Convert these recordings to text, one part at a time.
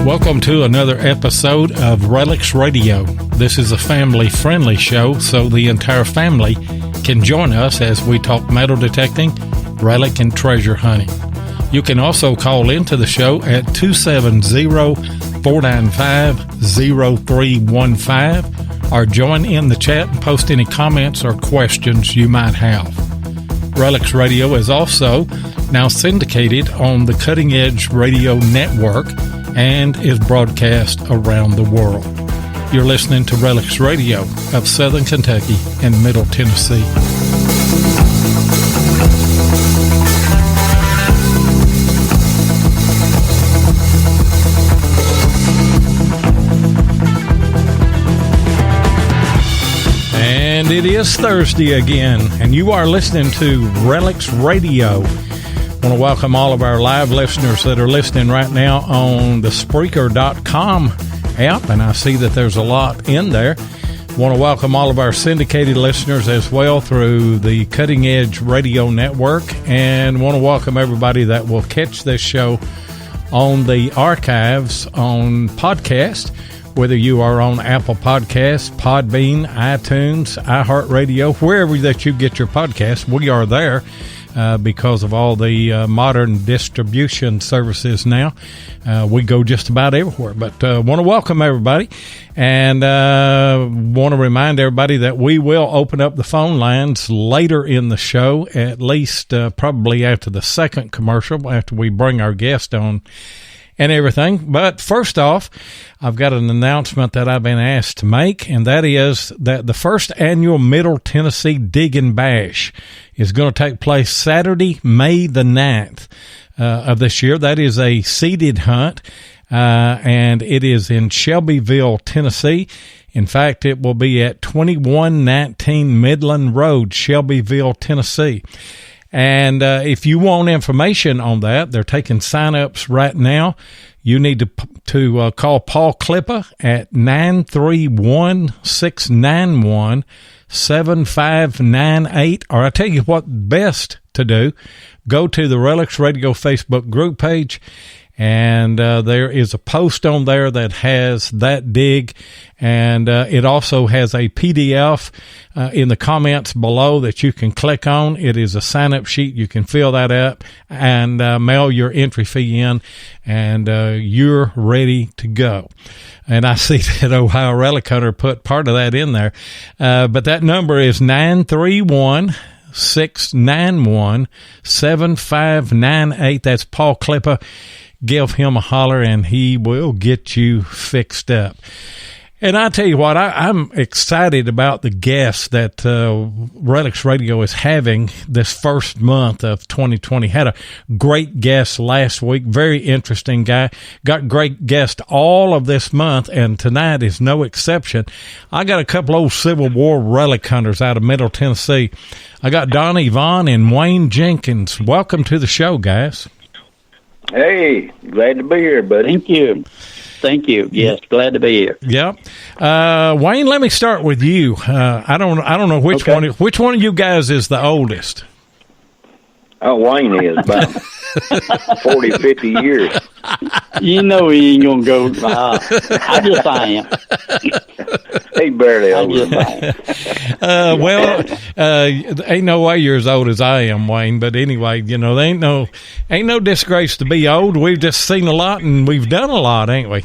Welcome to another episode of RELICS Radio. This is a family-friendly show, so the entire family can join us as we talk metal detecting, relic, and treasure hunting. You can also call into the show at 270-495-0315 or join in the chat and post any comments or questions you might have. RELICS Radio is also now syndicated on the Cutting Edge Radio Network and is broadcast around the world. You're listening to RELICS Radio of Southern Kentucky and Middle Tennessee. And it is Thursday again, and you are listening to RELICS Radio. I want to welcome all of our live listeners that are listening right now on the Spreaker.com app, and I see that there's a lot in there. I want to welcome all of our syndicated listeners as well through the Cutting Edge Radio Network, and want to welcome everybody that will catch this show on the archives on podcast, whether you are on Apple Podcasts, Podbean, iTunes, iHeartRadio, wherever that you get your podcasts, we are there. Because of all the modern distribution services now. We go just about everywhere. But want to welcome everybody and want to remind everybody that we will open up the phone lines later in the show, at least probably after the second commercial, after we bring our guest on and everything. But first off, I've got an announcement that I've been asked to make, and that is that the first annual Middle Tennessee Dig and Bash is going to take place Saturday, May the 9th of this year. That is a seeded hunt, and it is in Shelbyville, Tennessee. In fact, it will be at 2119 Midland Road, Shelbyville, Tennessee. And if you want information on that, they're taking sign-ups right now. You need to call Paul Klippa at 931-691-7598. Or I tell you what best to do. Go to the RELICS Radio Facebook group page, and there is a post on there that has that dig, and it also has a PDF in the comments below that you can click on. It is a sign-up sheet. You can fill that up and mail your entry fee in, and you're ready to go. And I see that Ohio Relic Hunter put part of that in there, but that number is 931-691-7598. That's Paul Klippa. Give him a holler, and he will get you fixed up. And I tell you what, I'm excited about the guests that RELICS Radio is having this first month of 2020. Had a great guest last week, very interesting guy. Got great guests all of this month, and tonight is no exception. I got a couple old Civil War relic hunters out of Middle Tennessee. I got Donnie, Vaughan, and Wayne Jenkins. Welcome to the show, guys. Hey, glad to be here, buddy. Thank you. Yes, glad to be here. Yep. Wayne, let me start with you. I don't know which one of you guys is the oldest. Oh, Wayne is about 40, 50 years. You know he ain't gonna go. I guess I am. He barely old. Well, ain't no way you're as old as I am, Wayne. But anyway, you know, there ain't no disgrace to be old. We've just seen a lot and we've done a lot, ain't we?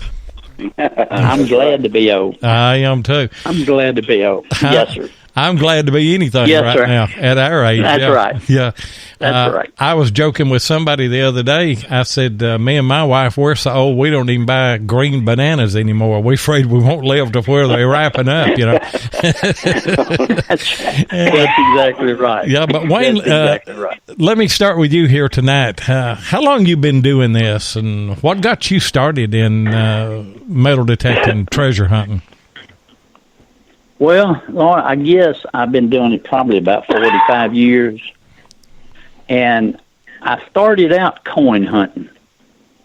I'm glad to be old. I am too. I'm glad to be old. Yes, sir. I'm glad to be anything now at our age. That's right. Yeah. That's right. I was joking with somebody the other day. I said, me and my wife, we're so old we don't even buy green bananas anymore. We're afraid we won't live to where they're ripening up, you know. That's exactly right. Yeah, but Wayne, exactly right. Let me start with you here tonight. How long you been doing this, and what got you started in metal detecting, treasure hunting? Well, Lord, I guess I've been doing it probably about 45 years. And I started out coin hunting,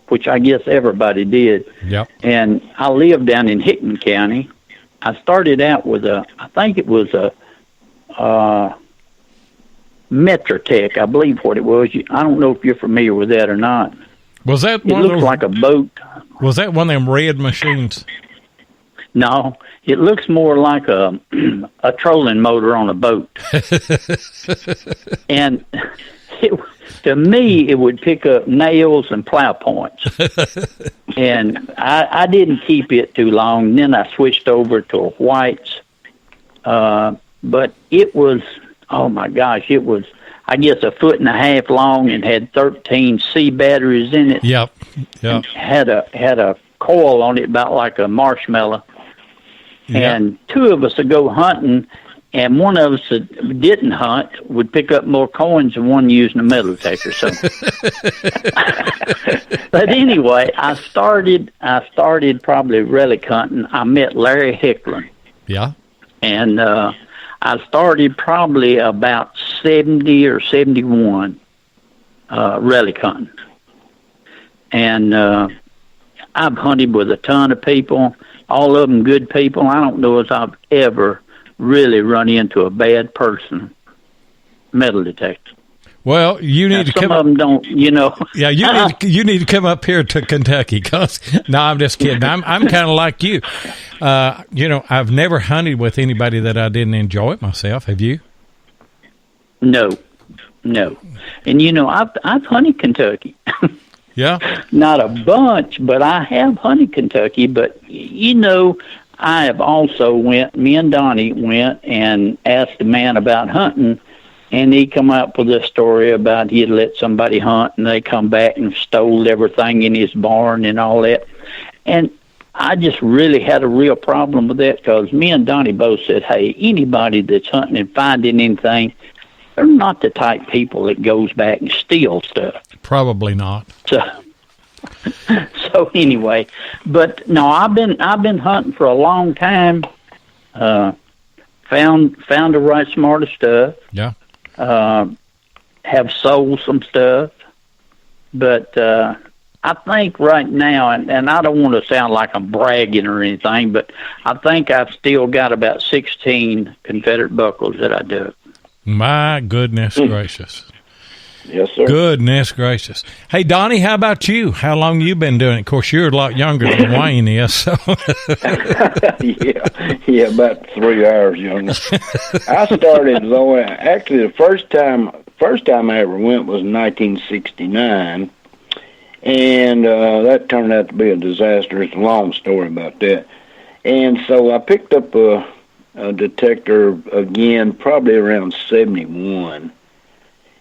which I guess everybody did. Yep. And I lived down in Hickman County. I started out with I think it was a Metrotech, I believe what it was. I don't know if you're familiar with that or not. Was that It one looks of those, like a boat. Was that one of them red machines? No, it looks more like a trolling motor on a boat. And to me, it would pick up nails and plow points. And I didn't keep it too long. Then I switched over to a whites. But it was, oh my gosh, it was, I guess, 1.5 foot long and had 13 C batteries in it. Yep. And had a coil on it about like a marshmallow. Yep. And two of us would go hunting, and one of us that didn't hunt would pick up more coins than one using a metal detector. So, but anyway, I started probably relic hunting. I met Larry Hicklin. Yeah. And I started probably about 70 or 71 relic hunting. And I've hunted with a ton of people, all of them good people. I don't know if I've ever really run into a bad person metal detector. Well, you need to come. Some of them don't, Yeah, you need to come up here to Kentucky. Cause no, I'm just kidding. I'm kind of like you. I've never hunted with anybody that I didn't enjoy it myself. Have you? No. And I've hunted Kentucky. Yeah. Not a bunch, but I have hunted Kentucky. But I have also me and Donnie went and asked a man about hunting. And he come up with a story about he had let somebody hunt, and they come back and stole everything in his barn and all that. And I just really had a real problem with that, because me and Donnie both said, hey, anybody that's hunting and finding anything, they're not the type people that goes back and steals stuff. Probably not. So anyway, but no, I've been hunting for a long time. Found a right smart of stuff. Yeah. Have sold some stuff, but I think right now, and I don't want to sound like I'm bragging or anything, but I think I've still got about 16 Confederate buckles that I dug. My goodness gracious. Yes, sir. Goodness gracious. Hey, Donnie, how about you? How long you been doing it? Of course, you're a lot younger than Wayne is. So. yeah, about 3 hours younger. I started, though, actually the first time I ever went was in 1969, and that turned out to be a disaster. It's a long story about that. And so I picked up a detector again, probably around 71.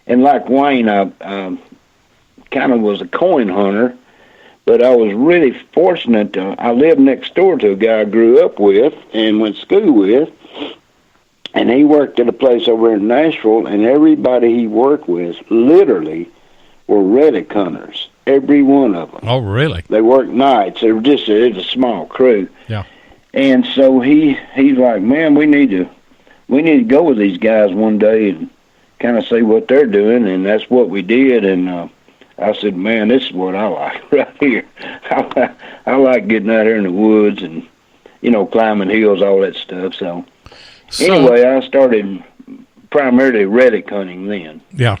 And like Wayne, I kind of was a coin hunter, but I was really fortunate. I lived next door to a guy I grew up with and went to school with, and he worked at a place over in Nashville, and everybody he worked with literally were relic hunters, every one of them. Oh, really? They worked nights. They were just it was a small crew. Yeah. And so he's like, man, we need to go with these guys one day and kind of see what they're doing, and that's what we did. And I said, man, this is what I like right here. I like getting out here in the woods and climbing hills, all that stuff. So anyway, I started primarily relic hunting then. Yeah,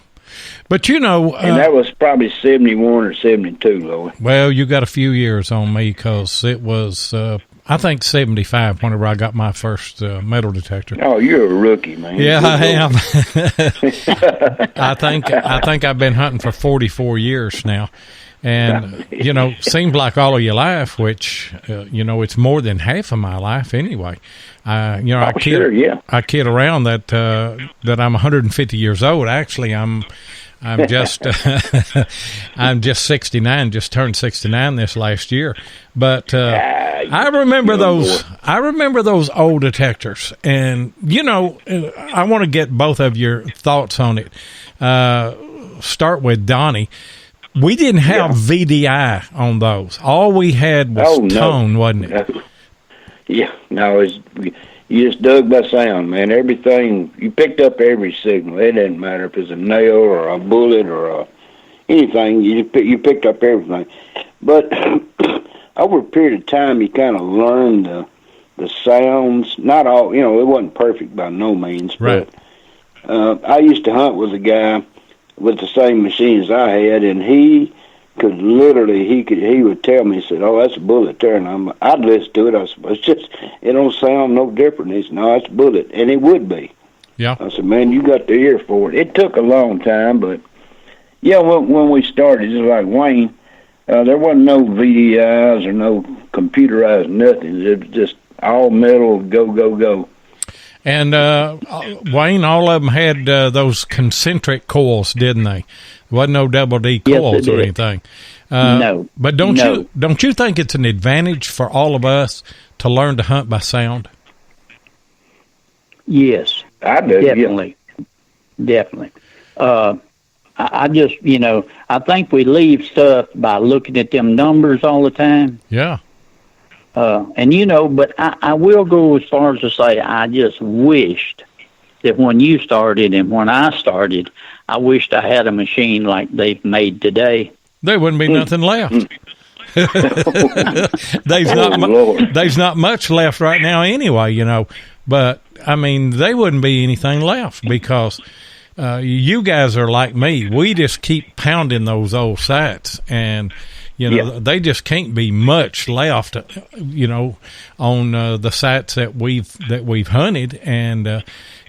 but and that was probably 71 or 72, Lloyd. Well, you got a few years on me, because it was I think 75 whenever I got my first metal detector. Oh, you're a rookie, man. Yeah, I am. I think I've been hunting for 44 years now. And, seems like all of your life, which, it's more than half of my life anyway. I kid around that I'm 150 years old. Actually, I'm just I'm just 69. Just turned 69 this last year. But I remember those old detectors, and I want to get both of your thoughts on it. Start with Donnie. We didn't have VDI on those. All we had was tone, wasn't it? Yeah, no, You just dug by sound, man. Everything, you picked up every signal. It didn't matter if it's a nail or a bullet or anything. You picked up everything. But over a period of time, you kind of learned the sounds. Not all, it wasn't perfect by no means. Right. But I used to hunt with a guy with the same machine as I had, and he could literally, he would tell me, he said, "Oh, that's a bullet there," and I'd listen to it. I said, "It's just, it don't sound no different." He said, "No, it's a bullet," and it would be. Yeah. I said, "Man, you got the ear for it." It took a long time, but yeah, when we started, just like Wayne, there wasn't no VDIs or no computerized nothing. It was just all metal, go. And Wayne, all of them had those concentric coils, didn't they? Wasn't no double D coils or anything. No. But don't you think it's an advantage for all of us to learn to hunt by sound? Yes, I do. definitely, definitely. I just, I think we leave stuff by looking at them numbers all the time. Yeah. And but I will go as far as to say I just wished that when you started and when I started, I wished I had a machine like they've made today. There wouldn't be nothing left. There's not much left right now anyway, But, I mean, they wouldn't be anything left because you guys are like me. We just keep pounding those old sites and they just can't be much left, on the sites that we've hunted, and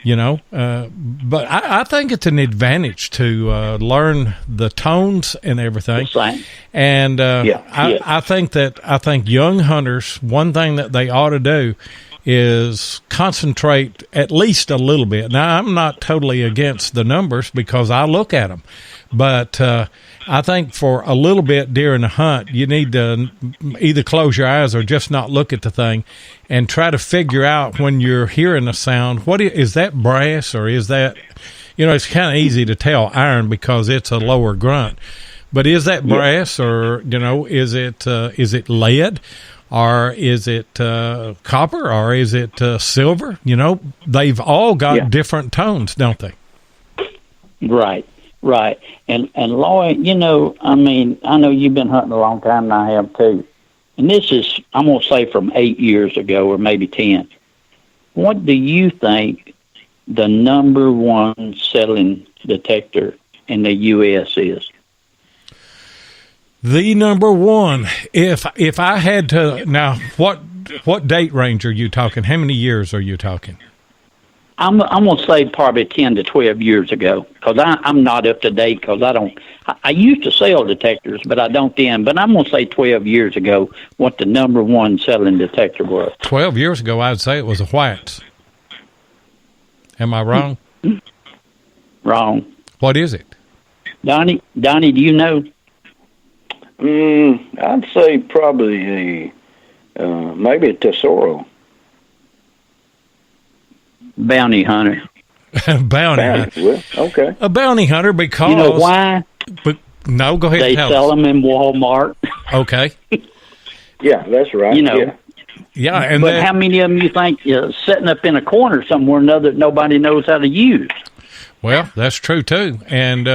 but I think it's an advantage to learn the tones and everything. And I think young hunters, one thing that they ought to do is concentrate at least a little bit. Now, I'm not totally against the numbers because I look at them, but I think for a little bit during the hunt, you need to either close your eyes or just not look at the thing and try to figure out when you're hearing a sound, is that brass or is that, it's kind of easy to tell iron because it's a lower grunt, but is that brass or, is it lead? Or is it copper? Or is it silver? They've all got different tones, don't they? Right. And Lloyd, I know you've been hunting a long time, and I have too. And this is, I'm going to say from 8 years ago or maybe 10. What do you think the number one selling detector in the U.S. is? The number one, if I had to, now what date range are you talking? How many years are you talking? I'm going to say probably 10 to 12 years ago because I'm not up to date because I used to sell detectors, but I don't then. But I'm going to say 12 years ago what the number one selling detector was. 12 years ago, I'd say it was a White's. Am I wrong? Wrong. What is it? Donnie, do you know? I'd say probably maybe a Tesoro. Bounty hunter. Bounty hunter. Well, okay. A bounty hunter because... You know why? But no, go ahead. They sell them in Walmart. Okay. Yeah, that's right. Yeah, and but how many of them you think sitting up in a corner somewhere or another that nobody knows how to use? Well, that's true, too. And,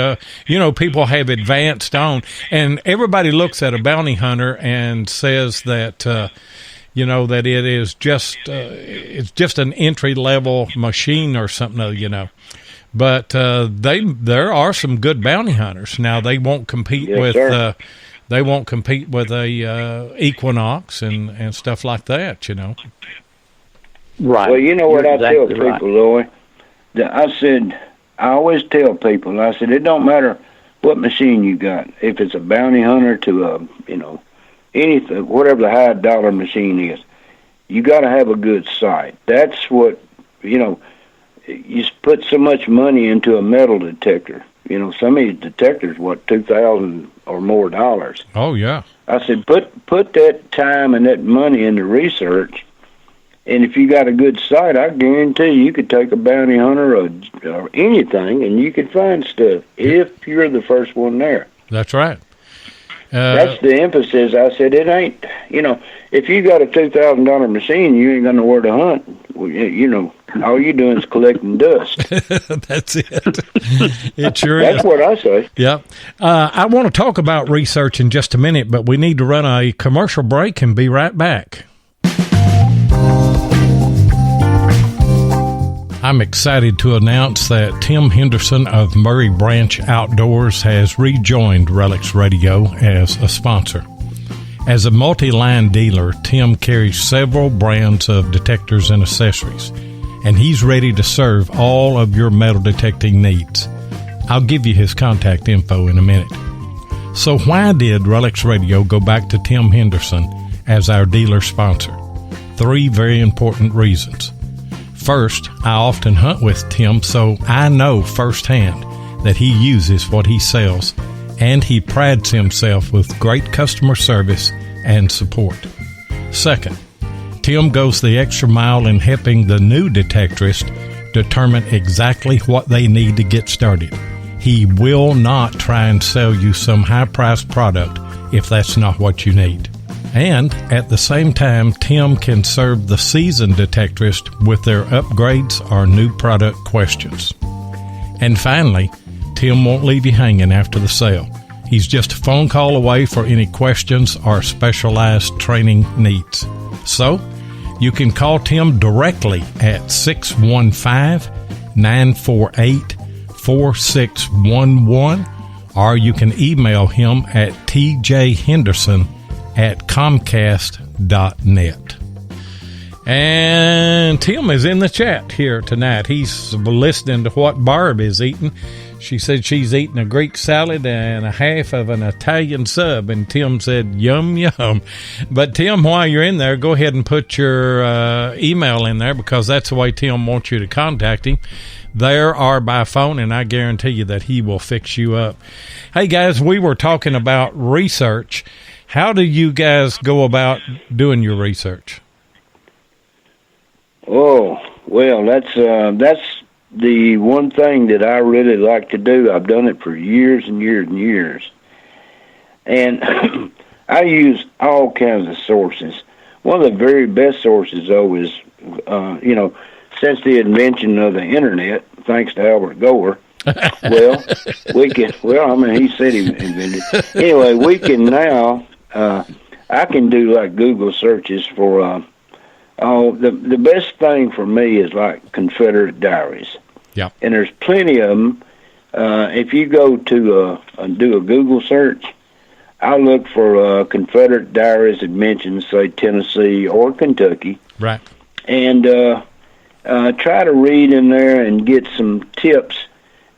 people have advanced on. And everybody looks at a bounty hunter and says that, that it is just it's just an entry-level machine or something, But there are some good bounty hunters. Now, they won't compete with a Equinox and stuff like that, Right. Well, you know what I tell exactly people, Louie? I always tell people, I said, it don't matter what machine you got. If it's a bounty hunter to anything, whatever the high dollar machine is, you got to have a good sight. That's what, you put so much money into a metal detector. Some of these detectors, $2,000 or more dollars. Oh, yeah. I said, put that time and that money into research. And if you got a good sight, I guarantee you could take a bounty hunter or anything, and you could find stuff if you're the first one there. That's right. That's the emphasis. I said, it ain't, if you got a $2,000 machine, you ain't got nowhere to hunt. All you doing is collecting dust. That's it. It sure That's is. what I say. Yep. I want to talk about research in just a minute, but we need to run a commercial break and be right back. I'm excited to announce that Tim Henderson of Murray Branch Outdoors has rejoined RELICS Radio as a sponsor. As a multi-line dealer, Tim carries several brands of detectors and accessories, and he's ready to serve all of your metal detecting needs. I'll give you his contact info in a minute. So why did RELICS Radio go back to Tim Henderson as our dealer sponsor? 3 very important reasons. First, I often hunt with Tim, so I know firsthand that he uses what he sells, and he prides himself with great customer service and support. Second, Tim goes the extra mile in helping the new detectorist determine exactly what they need to get started. He will not try and sell you some high-priced product if that's not what you need. And at the same time, Tim can serve the seasoned detectorist with their upgrades or new product questions. And finally, Tim won't leave you hanging after the sale. He's just a phone call away for any questions or specialized training needs. So, you can call Tim directly at 615-948-4611, or you can email him at tjhenderson@comcast.net. And Tim is in the chat here tonight. He's listening to what Barb is eating. She said she's eating a Greek salad and a half of an Italian sub, and Tim said, yum, yum. But Tim, while you're in there, go ahead and put your email in there, because that's the way Tim wants you to contact him. There or by phone, and I guarantee you that he will fix you up. Hey, guys, we were talking about research. How do you guys go about doing your research? Oh, well, that's the one thing that I really like to do. I've done it for years and years and years. And I use all kinds of sources. One of the very best sources, though, is, since the invention of the Internet, thanks to Albert Gore, he said he invented it. Anyway, we can now, I can do like Google searches for, the best thing for me is like Confederate diaries. Yeah. And there's plenty of them. If you go to do a Google search, I'll look for Confederate diaries that mention, say, Tennessee or Kentucky. Right. And try to read in there and get some tips.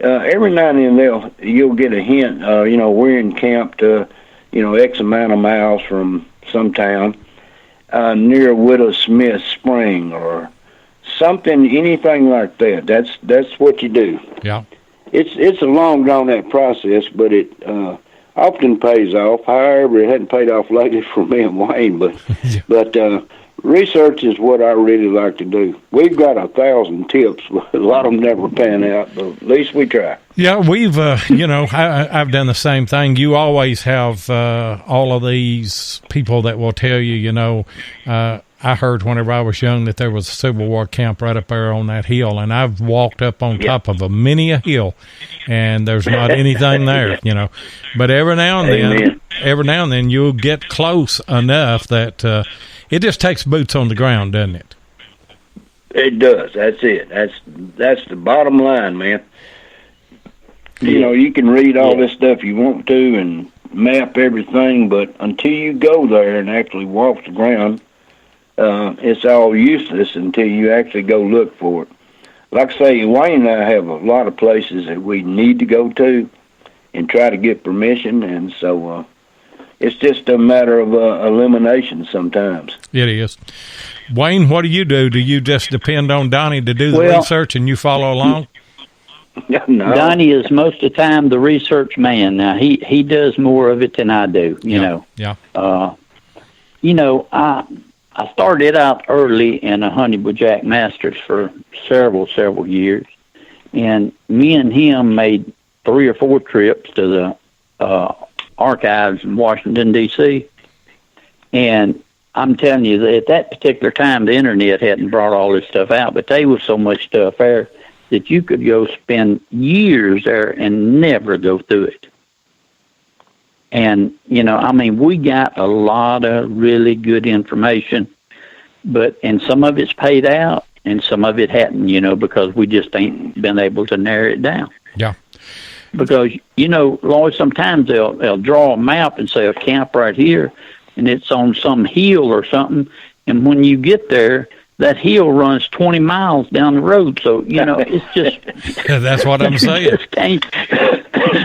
Every now and then you'll get a hint. We're encamped, X amount of miles from some town near Widow Smith Spring or something, anything like that. That's what you do. Yeah. It's a long drawn out process, but it often pays off. However, it hadn't paid off lately for me and Wayne, but research is what I really like to do. We've got 1,000 tips, but a lot of them never pan out, but at least we try. Yeah, we've, I've done the same thing. You always have all of these people that will tell you, I heard whenever I was young that there was a Civil War camp right up there on that hill, and I've walked up on top of many a hill, and there's not anything there, But every now and then you'll get close enough that it just takes boots on the ground, doesn't it? It does. That's it. That's the bottom line, man. You can read all this stuff you want to and map everything, but until you go there and actually walk the ground, it's all useless until you actually go look for it. Like I say, Wayne and I have a lot of places that we need to go to and try to get permission, and so it's just a matter of elimination sometimes. It is. Wayne, what do you do? Do you just depend on Donnie to do the research and you follow along? No. Donnie is most of the time the research man. Now, he does more of it than I do, you know. Yeah. I started out early in a hunting with Jack Masters for several years, and me and him made 3 or 4 trips to the archives in Washington, D.C., and I'm telling you that at that particular time, the internet hadn't brought all this stuff out, but there was so much stuff there that you could go spend years there and never go through it. And, we got a lot of really good information, and some of it's paid out and some of it hadn't, because we just ain't been able to narrow it down. Yeah. Because, Lloyd, sometimes they'll draw a map and say a camp right here, and it's on some hill or something, and when you get there, that hill runs 20 miles down the road, so, it's just... That's what I'm saying.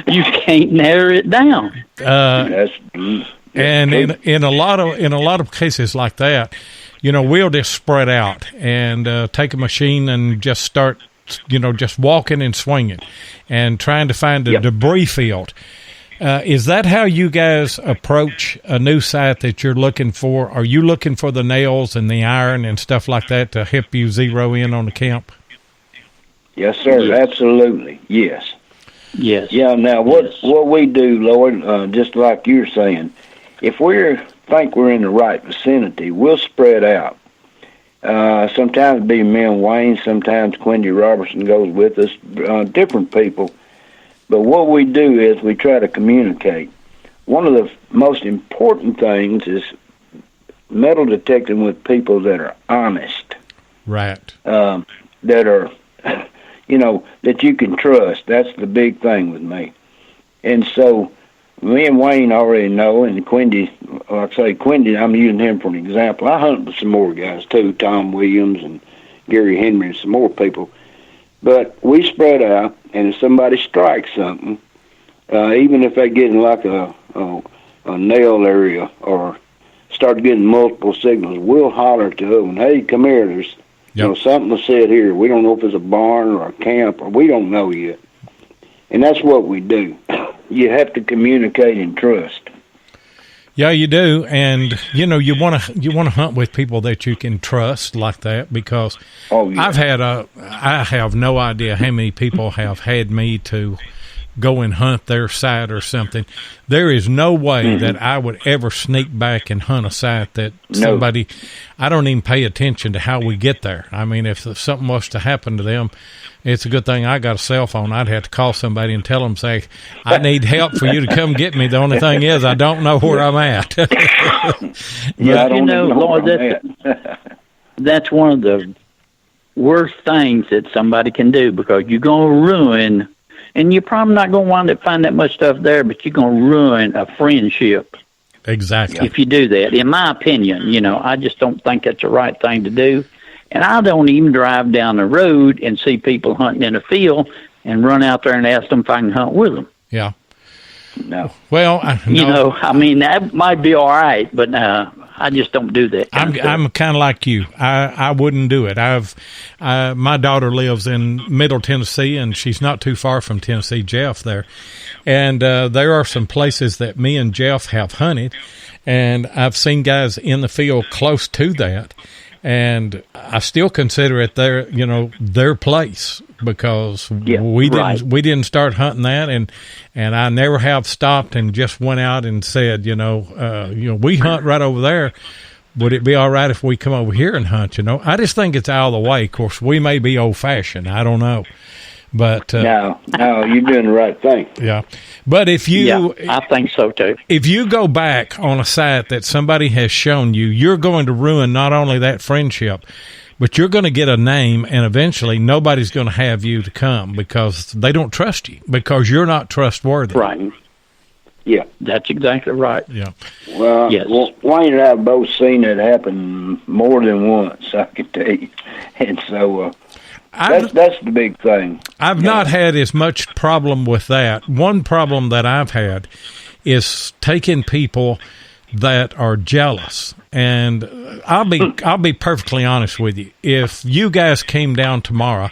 You can't narrow it down. And in a lot of cases like that, we'll just spread out and take a machine and just start, just walking and swinging and trying to find a debris field. Is that how you guys approach a new site that you're looking for? Are you looking for the nails and the iron and stuff like that to help you zero in on the camp? Yes, sir. Yes. Absolutely. Yes. Yes. Yeah. Now, what we do, Lloyd, just like you're saying, if we think we're in the right vicinity, we'll spread out. Sometimes it'll be me and Wayne. Sometimes Quincy Robertson goes with us. Different people. But what we do is we try to communicate. One of the most important things is metal detecting with people that are honest. Right. That are, that you can trust. That's the big thing with me. And so me and Wayne already know, and Quincy, like I say, Quincy, I'm using him for an example. I hunt with some more guys too, Tom Williams and Gary Henry and some more people. But we spread out, and if somebody strikes something, even if they get in like a nail area or start getting multiple signals, we'll holler to them, hey, come here, there's something was said here. We don't know if it's a barn or a camp, or we don't know yet. And that's what we do. You have to communicate and trust. Yeah, you do, and you want to hunt with people that you can trust like that, because I have no idea how many people have had me to go and hunt their site or something. There is no way that I would ever sneak back and hunt a site that somebody. I don't even pay attention to how we get there. I mean, if something was to happen to them, it's a good thing I got a cell phone. I'd have to call somebody and tell them, say, I need help for you to come get me. The only thing is, I don't know where I'm at. Lord, that's one of the worst things that somebody can do, because you're going to ruin, and you're probably not going to wind up finding that much stuff there, but you're going to ruin a friendship. Exactly. If you do that, in my opinion, I just don't think that's the right thing to do. And I don't even drive down the road and see people hunting in a field and run out there and ask them if I can hunt with them. Yeah. No. Well, that might be all right, but I just don't do that. I'm kind of like you. I wouldn't do it. My daughter lives in Middle Tennessee, and she's not too far from Tennessee, Jeff there. And there are some places that me and Jeff have hunted, and I've seen guys in the field close to that. And I still consider it their place, because we didn't start hunting that, and I never have stopped and just went out and said, we hunt right over there. Would it be all right if we come over here and hunt? I just think it's out of the way. Of course, we may be old fashioned. I don't know. But no, you're doing the right thing. Yeah, but if I think so too. If you go back on a site that somebody has shown you, you're going to ruin not only that friendship, but you're going to get a name, and eventually nobody's going to have you to come because they don't trust you, because you're not trustworthy. Right. Yeah, that's exactly right. Yeah. Well, yes. Wayne and I have both seen it happen more than once, I can tell you, and so. That's the big thing. I've not had as much problem with that. One problem that I've had is taking people that are jealous. And I'll be perfectly honest with you. If you guys came down tomorrow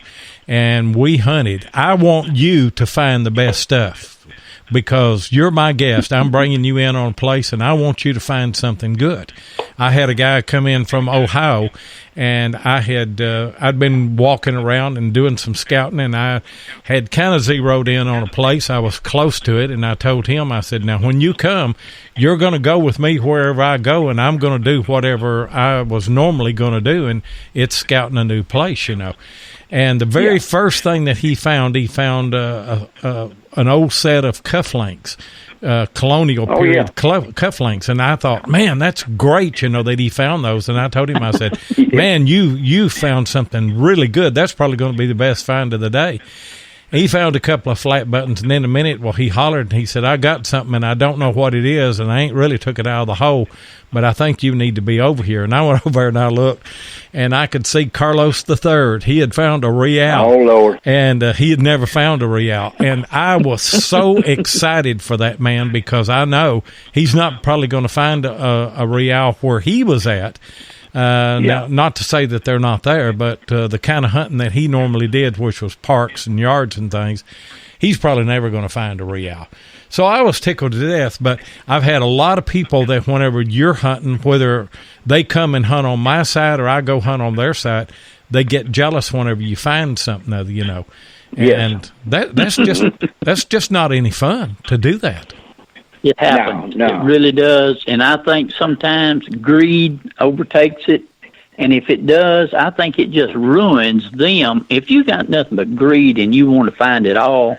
and we hunted, I want you to find the best stuff, because you're my guest. I'm bringing you in on a place, and I want you to find something good. I had a guy come in from Ohio, And I'd been walking around and doing some scouting, and I had kind of zeroed in on a place. I was close to it, and I told him, I said, now, when you come, you're going to go with me wherever I go, and I'm going to do whatever I was normally going to do, and it's scouting a new place, you know. And the very first thing that he found an old set of cufflinks. Colonial period cufflinks, and I thought, man, that's great, you know, that he found those. And I told him, I said, man, you found something really good. That's probably going to be the best find of the day. He found a couple of flat buttons, and in a minute, he hollered, and he said, I got something, and I don't know what it is, and I ain't really took it out of the hole, but I think you need to be over here. And I went over there, and I looked, and I could see Carlos III. He had found a real. Oh, Lord. And he had never found a real. And I was so excited for that man, because I know he's not probably going to find a real where he was at. Now, not to say that they're not there, but the kind of hunting that he normally did, which was parks and yards and things, he's probably never going to find a real. So I was tickled to death, but I've had a lot of people that whenever you're hunting, whether they come and hunt on my side or I go hunt on their side, they get jealous whenever you find something, you know. And that's just not any fun to do that. It happens. No. It really does. And I think sometimes greed overtakes it. And if it does, I think it just ruins them. If you got nothing but greed and you want to find it all,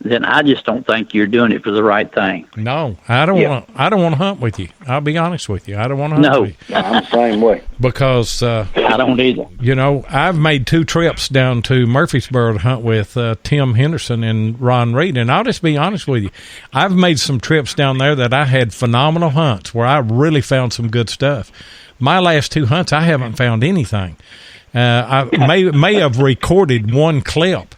then I just don't think you're doing it for the right thing. No, I don't want to hunt with you. I'll be honest with you. I don't want to hunt with you. I'm the same way. Because I don't either. You know, I've made 2 trips down to Murfreesboro to hunt with Tim Henderson and Ron Reed, and I'll just be honest with you. I've made some trips down there that I had phenomenal hunts where I really found some good stuff. My last 2 hunts, I haven't found anything. I may have recorded 1 clip.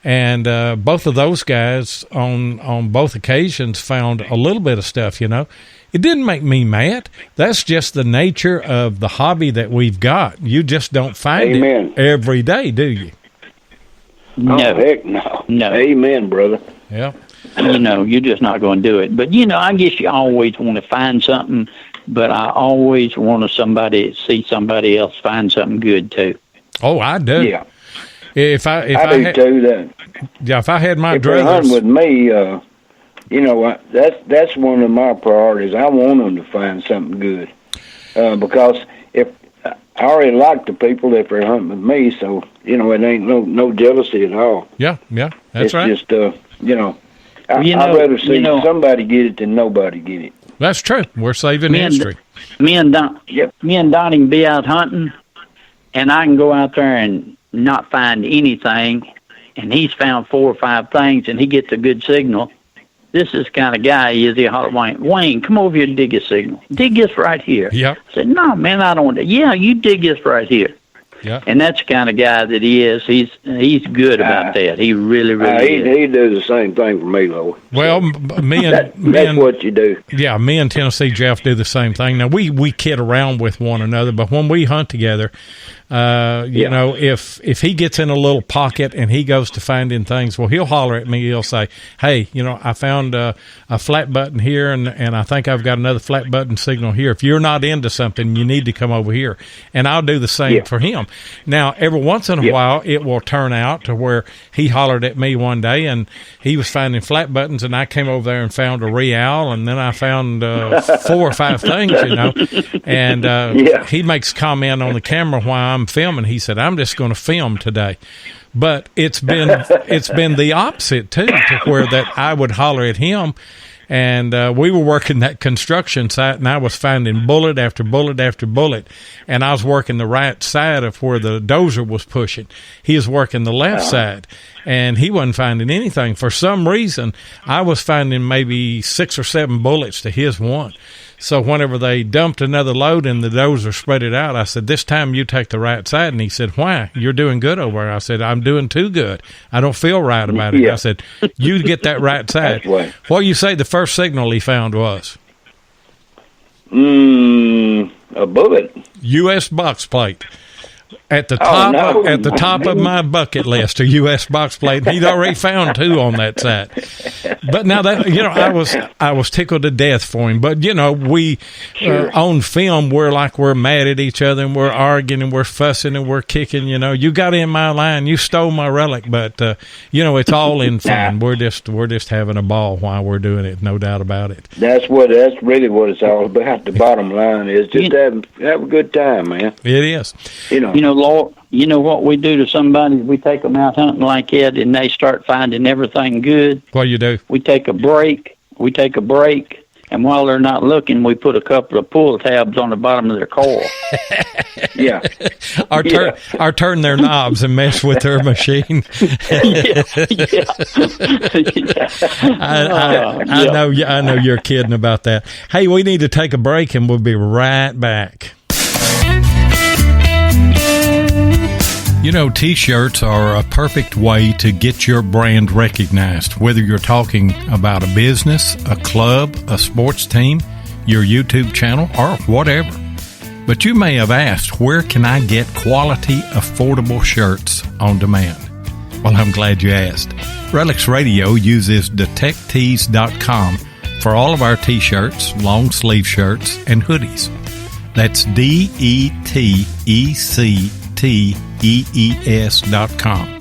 And both of those guys on both occasions found a little bit of stuff, you know. It didn't make me mad. That's just the nature of the hobby that we've got. You just don't find it every day, do you? No. Oh, heck no. No. Amen, brother. Yeah. You know, you're just not going to do it. But, you know, I guess you always want to find something, but I always want to see somebody else find something good, too. Oh, I do. Yeah. If I do too. That if I had my if they're hunting with me, you know, that's one of my priorities. I want them to find something good, because if I already like the people that they're hunting with me, so you know it ain't no jealousy at all. Yeah, that's right. It's just you know, I'd rather see somebody get it than nobody get it. That's true. We're saving history. Me and Donnie can be out hunting, and I can go out there and not find anything, and he's found 4 or 5 things, and he gets a good signal. This is the kind of guy he is. He hollered, Wayne, come over here and dig a signal. Dig this right here. Yep. I said, no, man, I don't want to. Yeah, you dig this right here. Yeah. And that's the kind of guy that he is. He's good about that. He really is. He does the same thing for me, though. Well, that's what you do. Yeah, me and Tennessee Jeff do the same thing. Now, we kid around with one another, but when we hunt together, you know, if he gets in a little pocket and he goes to finding things, well, he'll holler at me. He'll say, hey, you know, I found a flat button here, and I think I've got another flat button signal here. If you're not into something, you need to come over here. And I'll do the same for him. Now, every once in a while, it will turn out to where he hollered at me one day, and he was finding flat buttons, and I came over there and found a real, and then I found 4 or 5 things, you know. And he makes comment on the camera while I'm filming. He said, I'm just going to film today. But it's been the opposite, too, to where that I would holler at him. And we were working that construction site, and I was finding bullet after bullet after bullet. And I was working the right side of where the dozer was pushing. He was working the left side, and he wasn't finding anything. For some reason, I was finding maybe 6 or 7 bullets to his 1. So whenever they dumped another load and the dozer spread it out, I said, this time you take the right side. And he said, why? You're doing good over there. I said, I'm doing too good. I don't feel right about it. Yeah. I said, you get that right side. What do you say the first signal he found was? A bullet. U.S. box plate. at the top of my bucket list, a U.S. box plate. He'd already found 2 on that side. But now that I was tickled to death for him. But we on film we're mad at each other and we're arguing and we're fussing and we're kicking. You got in my line, you stole my relic. But it's all in fun. We're just having a ball while we're doing it. No doubt about it. That's really what it's all about. The bottom line is just have a good time, man. It is. Lord, you know what we do to somebody? We take them out hunting like that, and they start finding everything good. What do you do? We take a break, and while they're not looking, we put a couple of pull tabs on the bottom of their coil. Yeah. Or turn their knobs and mess with their machine. I know you're kidding about that. Hey, we need to take a break, and we'll be right back. T-shirts are a perfect way to get your brand recognized, whether you're talking about a business, a club, a sports team, your YouTube channel, or whatever. But you may have asked, where can I get quality, affordable shirts on demand? Well, I'm glad you asked. RELICS RADIO uses DetectTees.com for all of our T-shirts, long sleeve shirts, and hoodies. That's DetectTees.com.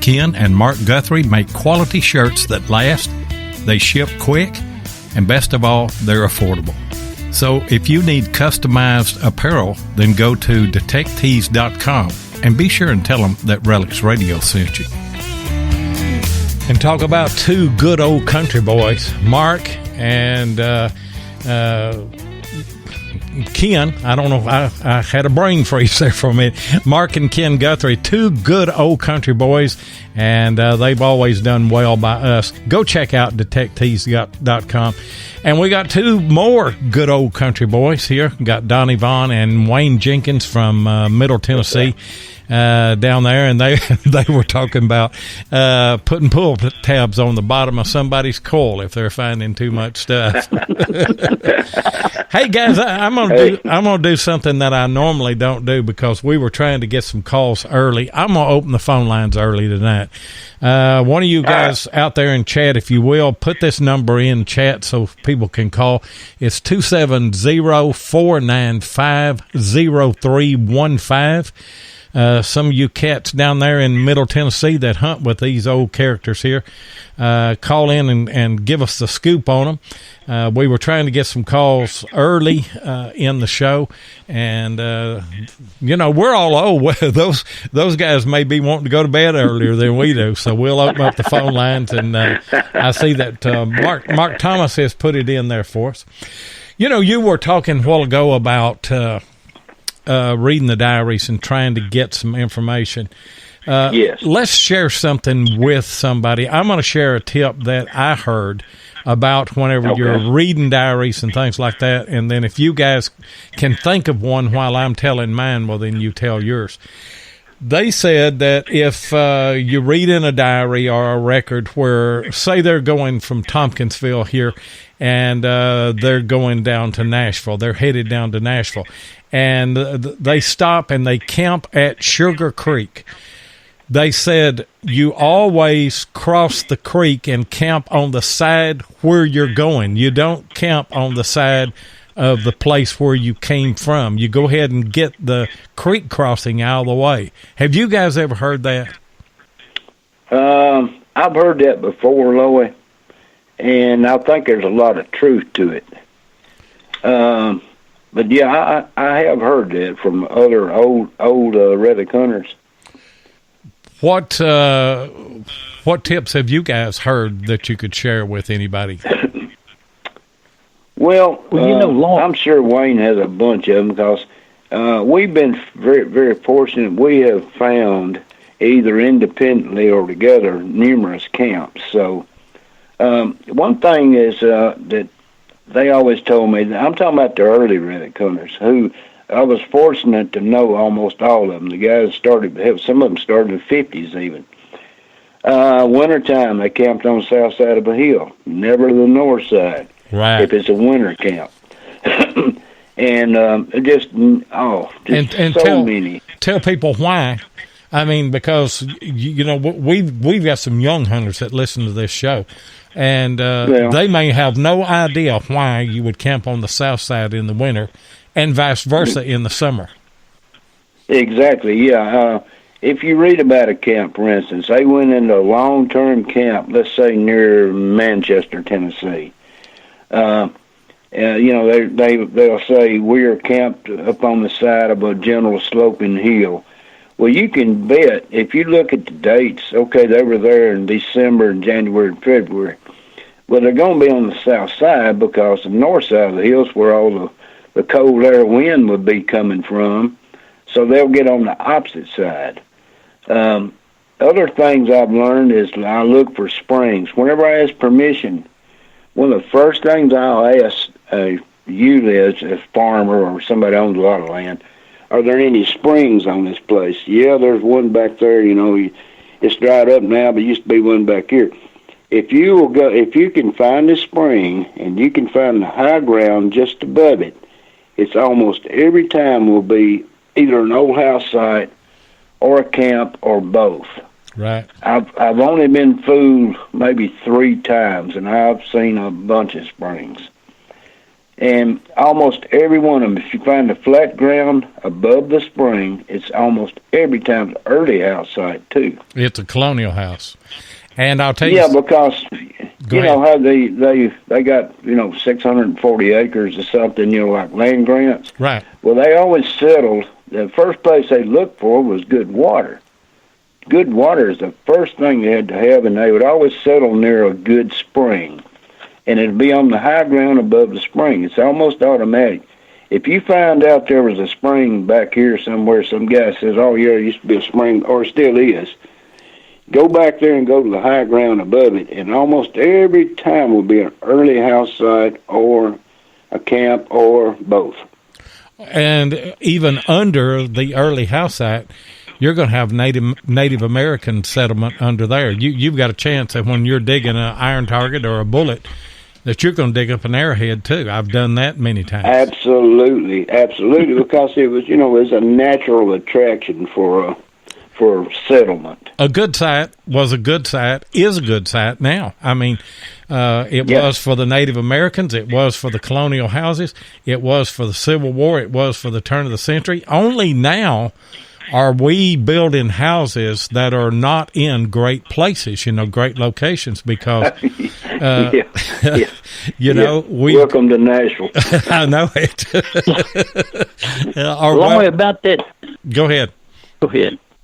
Ken and Mark Guthrie make quality shirts that last, they ship quick, and best of all, they're affordable. So if you need customized apparel, then go to DetectTees.com and be sure and tell them that RELICS Radio sent you. And talk about 2 good old country boys, Mark and Ken. I don't know. I had a brain freeze there for a minute. Mark and Ken Guthrie, 2 good old country boys, and they've always done well by us. Go check out DetectTees.com. And we got 2 more good old country boys here. We got Donnie Vaughan and Wayne Jenkins from Middle Tennessee. Down there, and they were talking about putting pull tabs on the bottom of somebody's coil if they're finding too much stuff. Hey guys, I'm gonna do something that I normally don't do because we were trying to get some calls early. I'm gonna open the phone lines early tonight. One of you guys out there in chat, if you will, put this number in chat so people can call. It's 270-495-0315. Some of you cats down there in Middle Tennessee that hunt with these old characters here, call in and give us the scoop on them. We were trying to get some calls early in the show, and we're all old. Those guys may be wanting to go to bed earlier than we do, so we'll open up the phone lines. And I see that Mark Thomas has put it in there for us. You were talking a while ago about reading the diaries and trying to get some information. Yes. Let's share something with somebody. I'm going to share a tip that I heard about whenever you're reading diaries and things like that. And then if you guys can think of one while I'm telling mine, well, then you tell yours. They said that if you read in a diary or a record where, say they're going from Tompkinsville here and they're going down to Nashville, they're headed down to Nashville, and they stop and they camp at Sugar Creek. They said you always cross the creek and camp on the side where you're going. You don't camp on the side of the place where you came from. You go ahead and get the creek crossing out of the way. Have you guys ever heard that? I've heard that before, Loie, and I think there's a lot of truth to it. But yeah, I have heard that from other old relic hunters. What tips have you guys heard that you could share with anybody? Well, I'm sure Wayne has a bunch of them because we've been very, very fortunate. We have found either independently or together numerous camps. So one thing is that they always told me, I'm talking about the early relic hunters, who I was fortunate to know almost all of them. The guys some of them started in the 50s even. Wintertime, they camped on the south side of a hill, never the north side. Right. If it's a winter camp. And so many. tell people why. I mean, because we've got some young hunters that listen to this show, and they may have no idea why you would camp on the south side in the winter, and vice versa in the summer. Exactly. Yeah. If you read about a camp, for instance, they went into a long-term camp, let's say near Manchester, Tennessee. They'll say we're camped up on the side of a general sloping hill. Well, you can bet, if you look at the dates, okay, they were there in December and January and February. Well, they're going to be on the south side because the north side of the hills where all the cold air wind would be coming from, so they'll get on the opposite side. Other things I've learned is I look for springs. Whenever I ask permission, one of the first things I'll ask usually as a farmer or somebody owns a lot of land, are there any springs on this place? Yeah, there's one back there. It's dried up now, but used to be one back here. If you can find a spring and you can find the high ground just above it, it's almost every time will be either an old house site or a camp or both. Right. I've only been fooled maybe 3 times, and I've seen a bunch of springs. And almost every one of them, if you find the flat ground above the spring, it's almost every time the early house site, too. It's a colonial house. And I'll tell you... Yeah, because, know how they got, 640 acres or something, like land grants? Right. Well, they always settled, the first place they looked for was good water. Good water is the first thing they had to have, and they would always settle near a good spring. And it'd be on the high ground above the spring. It's almost automatic. If you find out there was a spring back here somewhere, some guy says, oh, yeah, there used to be a spring, or still is, go back there and go to the high ground above it, and almost every time will be an early house site or a camp or both. And even under the early house site, you're going to have Native American settlement under there. You've got a chance that when you're digging an iron target or a bullet, that you're going to dig up an arrowhead too. I've done that many times. Absolutely, because it was, it was a natural attraction for settlement. A good site was a good site, is a good site now. I mean, it was for the Native Americans, it was for the colonial houses, it was for the Civil War, it was for the turn of the century. Only now are we building houses that are not in great places, great locations, because, welcome to Nashville. I know it. About that. Go ahead.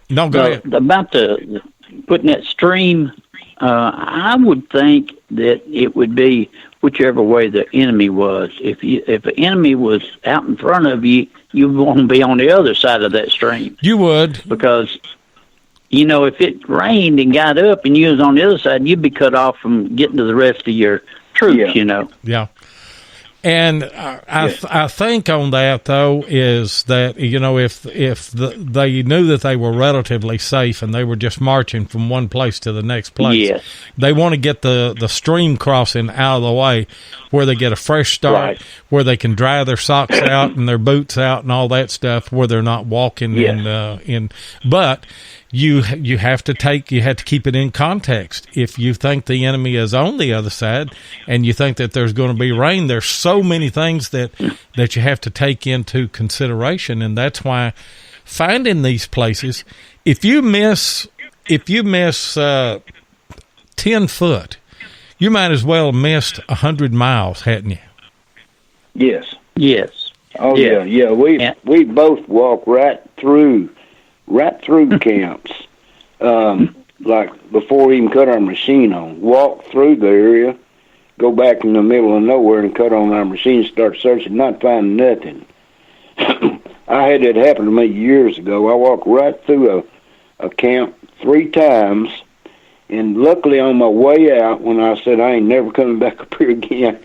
No, go ahead. About putting that stream, I would think that it would be whichever way the enemy was. If the enemy was out in front of you, you want to be on the other side of that stream. You would. Because, if it rained and got up and you was on the other side, you'd be cut off from getting to the rest of your troops, Yeah. And I think on that, though, is that, if they knew that they were relatively safe and they were just marching from one place to the next place, they want to get the stream crossing out of the way where they get a fresh start, where they can dry their socks out and their boots out and all that stuff, where they're not walking but you have to keep it in context. If you think the enemy is on the other side and you think that there's going to be rain, there's so many things that you have to take into consideration, and that's why finding these places, if you miss 10 foot, you might as well have missed 100 miles, hadn't you? Yes. Oh yeah. We both walk right through camps, like before we even cut our machine on. Walk through the area, go back in the middle of nowhere and cut on our machine, start searching, not find nothing. I had that happen to me years ago. I walked right through a camp 3 times, and luckily on my way out, when I said I ain't never coming back up here again,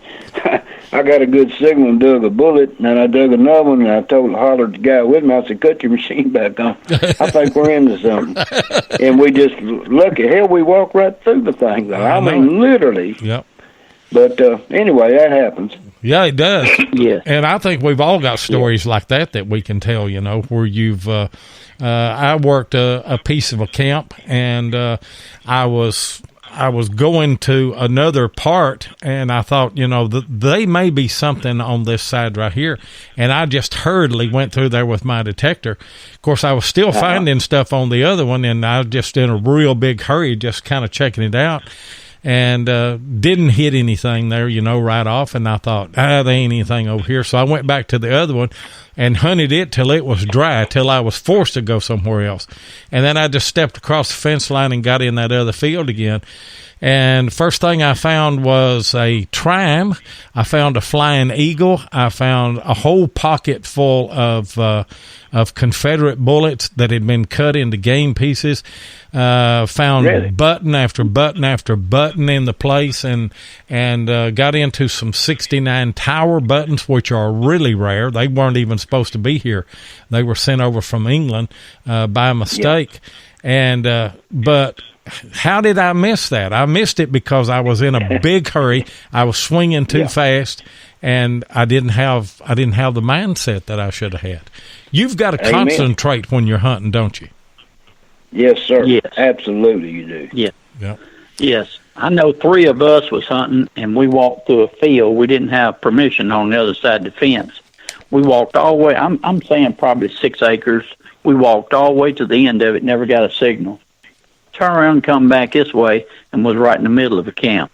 I got a good signal and dug a bullet, and then I dug another one, and I hollered the guy with me, I said, cut your machine back on. I think we're into something. And we just, lucky hell, we walked right through the thing, though. I mean, literally. Yep. But anyway, that happens. Yeah, it does. Yes. And I think we've all got stories like that we can tell, where you've, I worked a piece of a camp, and I was going to another part, and I thought, they may be something on this side right here. And I just hurriedly went through there with my detector. Of course, I was still finding stuff on the other one, and I was just in a real big hurry, just kind of checking it out. And didn't hit anything there, right off. And I thought, there ain't anything over here. So I went back to the other one and hunted it till it was dry, till I was forced to go somewhere else. And then I just stepped across the fence line and got in that other field again. And first thing I found was a tram. I found a flying eagle. I found a whole pocket full of Confederate bullets that had been cut into game pieces. Found button after button after button in the place, and got into some 69 tower buttons, which are really rare. They weren't even supposed to be here. They were sent over from England by mistake. Yeah. But how did I miss that? I missed it because I was in a big hurry. I was swinging too fast, and I didn't have the mindset that I should have had. You've got to concentrate when you're hunting, don't you? Yes, sir. Yes. Absolutely, you do. Yeah. Yeah. Yes. I know 3 of us was hunting, and we walked through a field. We didn't have permission on the other side of the fence. We walked all the way. I'm saying probably 6 acres. We walked all the way to the end of it, never got a signal. Turn around and come back this way, and was right in the middle of a camp.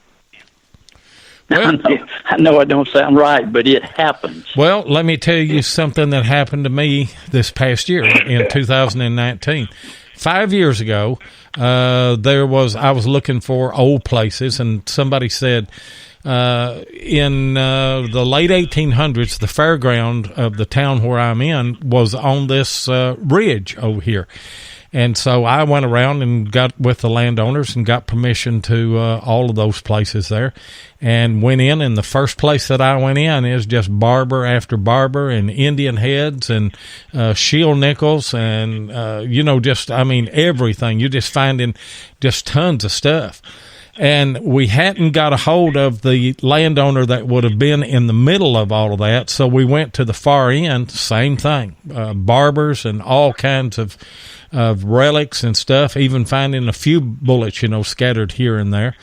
Well, I know it don't sound right, but it happens. Well, let me tell you something that happened to me this past year in 2019. 5 years ago, I was looking for old places, and somebody said in the late 1800s, the fairground of the town where I'm in was on this ridge over here. And so I went around and got with the landowners and got permission to all of those places there, and went in. And the first place that I went in is just barber after barber, and Indian heads and shield nickels, and everything. You're just finding just tons of stuff. And we hadn't got a hold of the landowner that would have been in the middle of all of that, so we went to the far end. Same thing, barbers and all kinds of relics and stuff, even finding a few bullets, scattered here and there.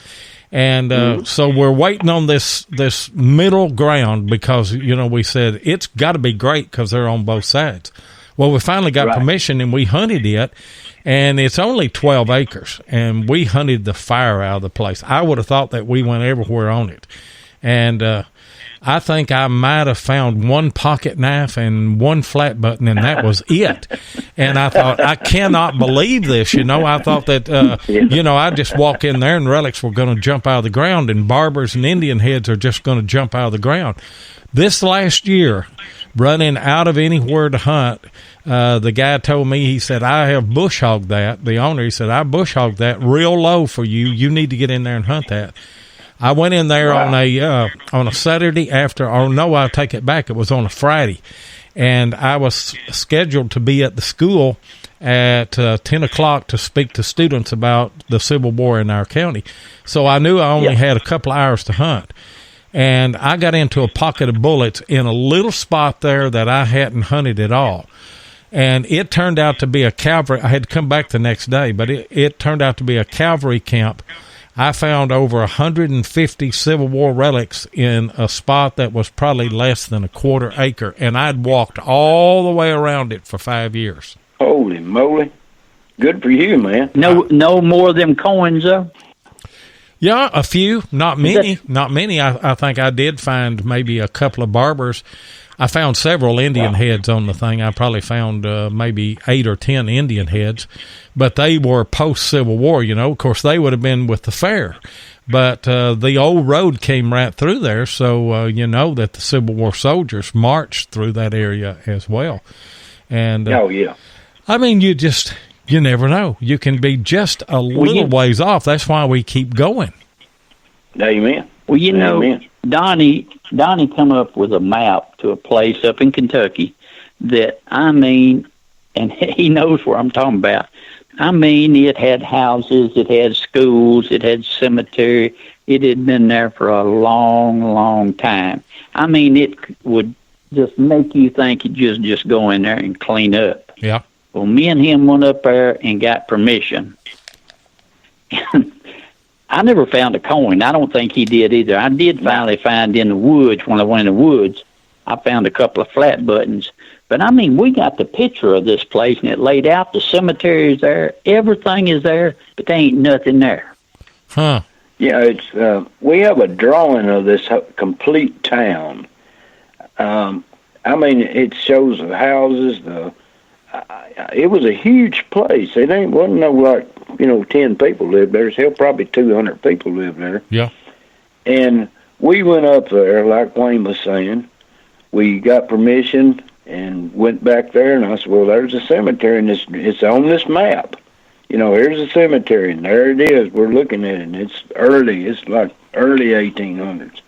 And so we're waiting on this middle ground because, we said it's got to be great because they're on both sides. Well, we finally got permission, and we hunted it, and it's only 12 acres, and we hunted the fire out of the place. I would have thought that we went everywhere on it. And I think I might have found one pocket knife and one flat button, and that was it. And I thought, I cannot believe this. I thought that, I just walk in there and relics were going to jump out of the ground, and barbers and Indian heads are just going to jump out of the ground. This last year, running out of anywhere to hunt, the guy told me, he said, I have bush hogged that. The owner, he said, I bush hogged that real low for you. You need to get in there and hunt that. I went in there on a Saturday I'll take it back. It was on a Friday, and I was scheduled to be at the school at 10 o'clock to speak to students about the Civil War in our county. So I knew I only had a couple of hours to hunt. And I got into a pocket of bullets in a little spot there that I hadn't hunted at all. And it turned out to be a cavalry. I had to come back the next day, but it turned out to be a cavalry camp. I found over 150 Civil War relics in a spot that was probably less than a quarter acre, and I'd walked all the way around it for 5 years. Holy moly. Good for you, man. No more of them coins, though? Yeah, a few, not many. I think I did find maybe a couple of barbers. I found several Indian heads on the thing. I probably found maybe 8 or 10 Indian heads, but they were post-Civil War, Of course, they would have been with the fair, but the old road came right through there, so that the Civil War soldiers marched through that area as well. And I mean, you never know. You can be just a little ways off. That's why we keep going. Amen. Well, Amen. Donnie come up with a map to a place up in Kentucky that, and he knows where I'm talking about. I mean, it had houses, it had schools, it had cemetery. It had been there for a long, long time. I mean, it would just make you think you just go in there and clean up. Yeah. Well, me and him went up there and got permission. I never found a coin. I don't think he did either. I did finally find in the woods, when I went in the woods, I found a couple of flat buttons. But, I mean, we got the picture of this place, and it laid out. The cemetery is there. Everything is there, but there ain't nothing there. Huh. Yeah, it's we have a drawing of this complete town. I mean, it shows the houses. It was a huge place. It wasn't no like 10 people lived there. There's probably 200 people lived there. Yeah. And we went up there, like Wayne was saying. We got permission and went back there, and I said, well, there's a cemetery, and it's on this map. Here's a cemetery, and there it is. We're looking at it, and it's like early 1800s.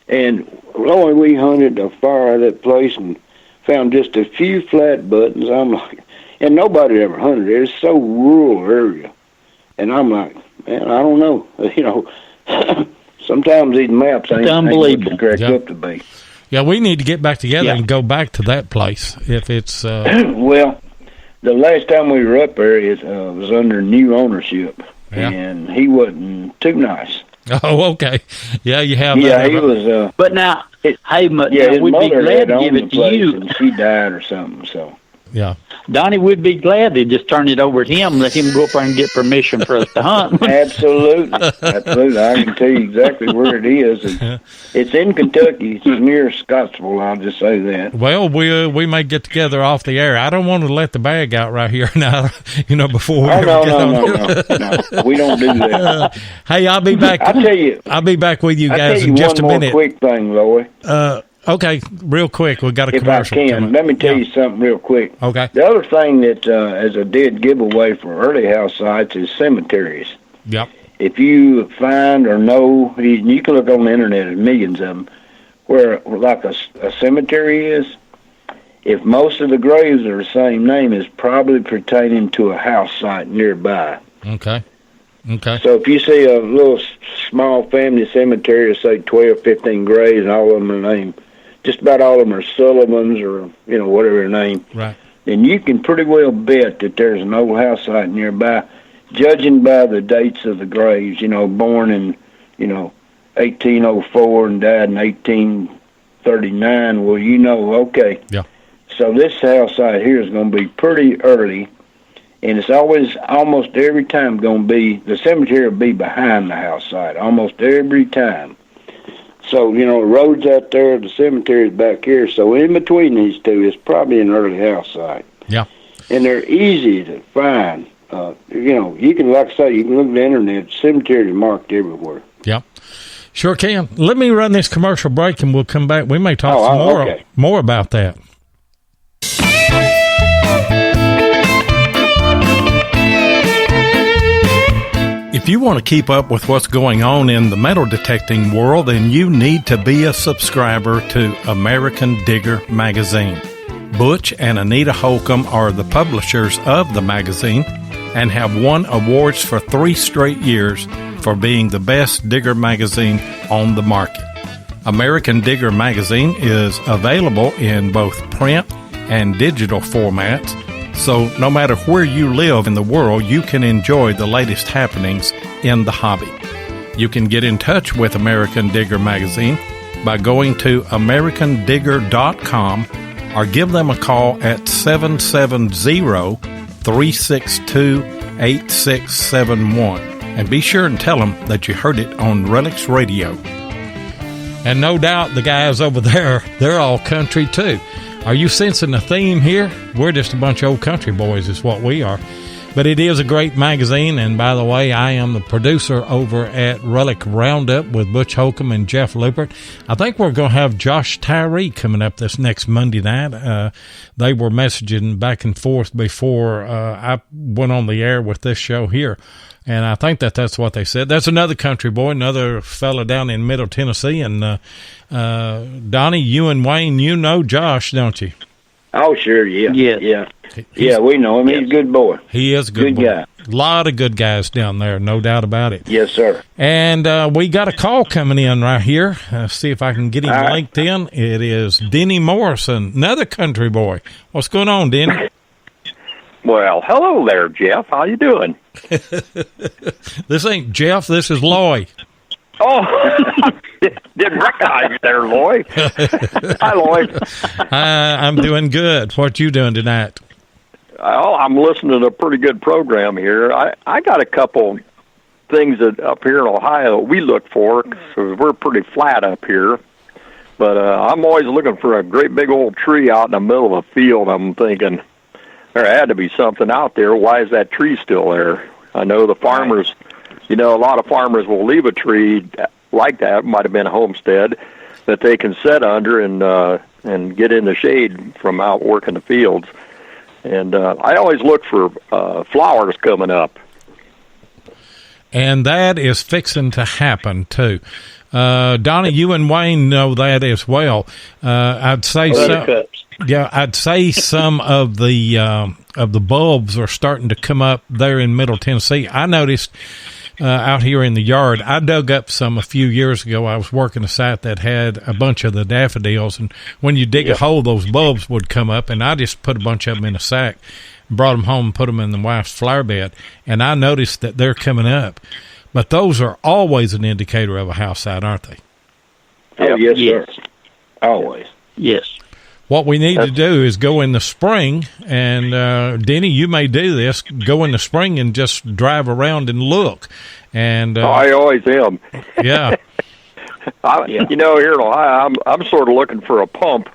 And we hunted the far out of that place and found just a few flat buttons. I'm like, and nobody ever hunted it. It's so rural area. And I'm like, man, I don't know. Sometimes these maps ain't what they're cracked up to be. Yeah, we need to get back together and go back to that place if it's... Well, the last time we were up there, it was under new ownership, and he wasn't too nice. Oh, okay. Yeah, you have that. Yeah, he was... but now, his we'd be mother glad had to give owned it the to place, you. and she died or something, so... Yeah. Donnie would be glad to just turn it over to him, let him go up there and get permission for us to hunt. Absolutely. I can tell you exactly where it is. It's in Kentucky. It's near Scottsville, I'll just say that. Well, we may get together off the air. I don't want to let the bag out right here now, before we No. We don't do that. Hey, I'll be back. I'll tell you. I'll be back with you guys in just a minute. One more quick thing, Lloyd. Okay, real quick. We got a commercial. If I can, let me tell you something real quick. Okay. The other thing that as a dead giveaway for early house sites is cemeteries. Yep. If you find or know, you can look on the internet, there's millions of them, where like a cemetery is, if most of the graves are the same name, it's probably pertaining to a house site nearby. Okay. So if you see a little small family cemetery, say 12, 15 graves, and all of them are named, just about all of them are Sullivans or, whatever their name. Right. Then you can pretty well bet that there's an old house site nearby, judging by the dates of the graves, born in, 1804 and died in 1839. Well, okay. Yeah. So this house site here is going to be pretty early, and it's almost every time going to be, the cemetery will be behind the house site, almost every time. So, the road's out there, the cemetery's back here. So in between these two, it's probably an early house site. Yeah. And they're easy to find. You can, like I say, you can look at the internet, cemeteries are marked everywhere. Yeah. Sure can. Let me run this commercial break and we'll come back. We may talk more about that. If you want to keep up with what's going on in the metal detecting world, then you need to be a subscriber to American Digger magazine. Butch and Anita Holcomb are the publishers of the magazine and have won awards for 3 straight years for being the best digger magazine on the market. American Digger magazine is available in both print and digital formats, so no matter where you live in the world, you can enjoy the latest happenings in the hobby. You can get in touch with American Digger magazine by going to americandigger.com or give them a call at 770-362-8671. And be sure and tell them that you heard it on RELICS Radio. And no doubt the guys over there, they're all country too. Are you sensing a theme here? We're just a bunch of old country boys is what we are. But it is a great magazine, and by the way, I am the producer over at Relic Roundup with Butch Holcomb and Jeff Lippert. I think we're going to have Josh Tyree coming up this next Monday night. They were messaging back and forth before I went on the air with this show here, and I think that's what they said. That's another country boy, another fella down in Middle Tennessee, and Donnie, you and Wayne, you know Josh, don't you? Oh, sure, yeah. Yes. Yeah, we know him. He's a good boy. He is a good boy. guy. A lot of good guys down there, no doubt about it. Yes, sir. And we got a call coming in right here. See if I can get him linked in. It is Denny Morrison, another country boy. What's going on, Denny? Well, hello there, Jeff. How you doing? This ain't Jeff. This is Loy. Oh, didn't recognize you there, Lloyd. Hi, Lloyd. I'm doing good. What you doing tonight? Oh, I'm listening to a pretty good program here. I got a couple things that up here in Ohio we look for, because we're pretty flat up here. But I'm always looking for a great big old tree out in the middle of a field. I'm thinking there had to be something out there. Why is that tree still there? I know the farmers, a lot of farmers will leave a tree like that. It might have been a homestead that they can sit under and get in the shade from out working the fields. And I always look for flowers coming up. And that is fixing to happen, too. Donnie, you and Wayne know that as well. I'd say I'd say some of the bulbs are starting to come up there in Middle Tennessee. I noticed out here in the yard, I dug up some a few years ago. I was working a site that had a bunch of the daffodils, and when you dig a hole, those bulbs would come up, and I just put a bunch of them in a sack, brought them home, and put them in the wife's flower bed, and I noticed that they're coming up. But those are always an indicator of a house site, aren't they? Oh, yes, sir. Always. Yes. What we need to do is go in the spring, and Denny, you may do this, go in the spring and just drive around and look. And I always am. Yeah. Here in Ohio, I'm sort of looking for a pump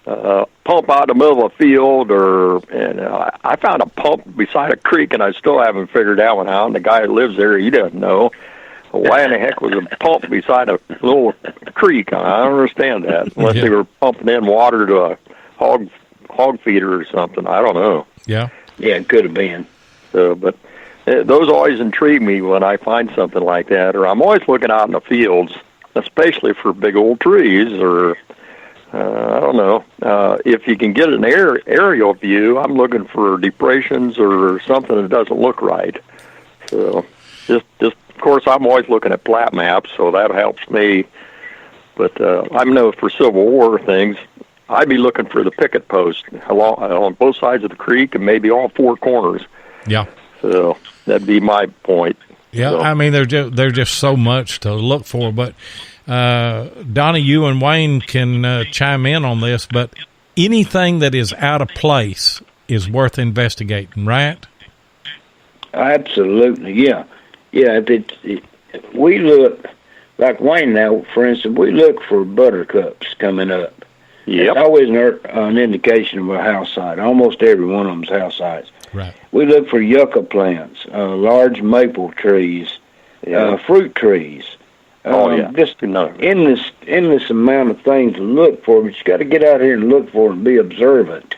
out in the middle of a field, and I found a pump beside a creek, and I still haven't figured that one out. And the guy who lives there, he doesn't know. Why in the heck was a pump beside a little creek? I don't understand that. Unless they were pumping in water to a hog feeder or something. I don't know. Yeah. Yeah, it could have been. But those always intrigue me when I find something like that. Or I'm always looking out in the fields, especially for big old trees. Or I don't know. If you can get an aerial view, I'm looking for depressions or something that doesn't look right. So just. Of course, I'm always looking at plat maps, so that helps me. But I know for Civil War things, I'd be looking for the picket post on both sides of the creek and maybe all four corners. Yeah. So that'd be my point. Yeah, so. I mean, there's just so much to look for. But, Donnie, you and Wayne can chime in on this, but anything that is out of place is worth investigating, right? Absolutely, yeah. Yeah, we look, like Wayne now, for instance, we look for buttercups coming up. Yep. It's always an indication of a house site. Almost every one of them's house sites. Right. We look for yucca plants, large maple trees, fruit trees. Just endless amount of things to look for, but you got to get out here and look for and be observant.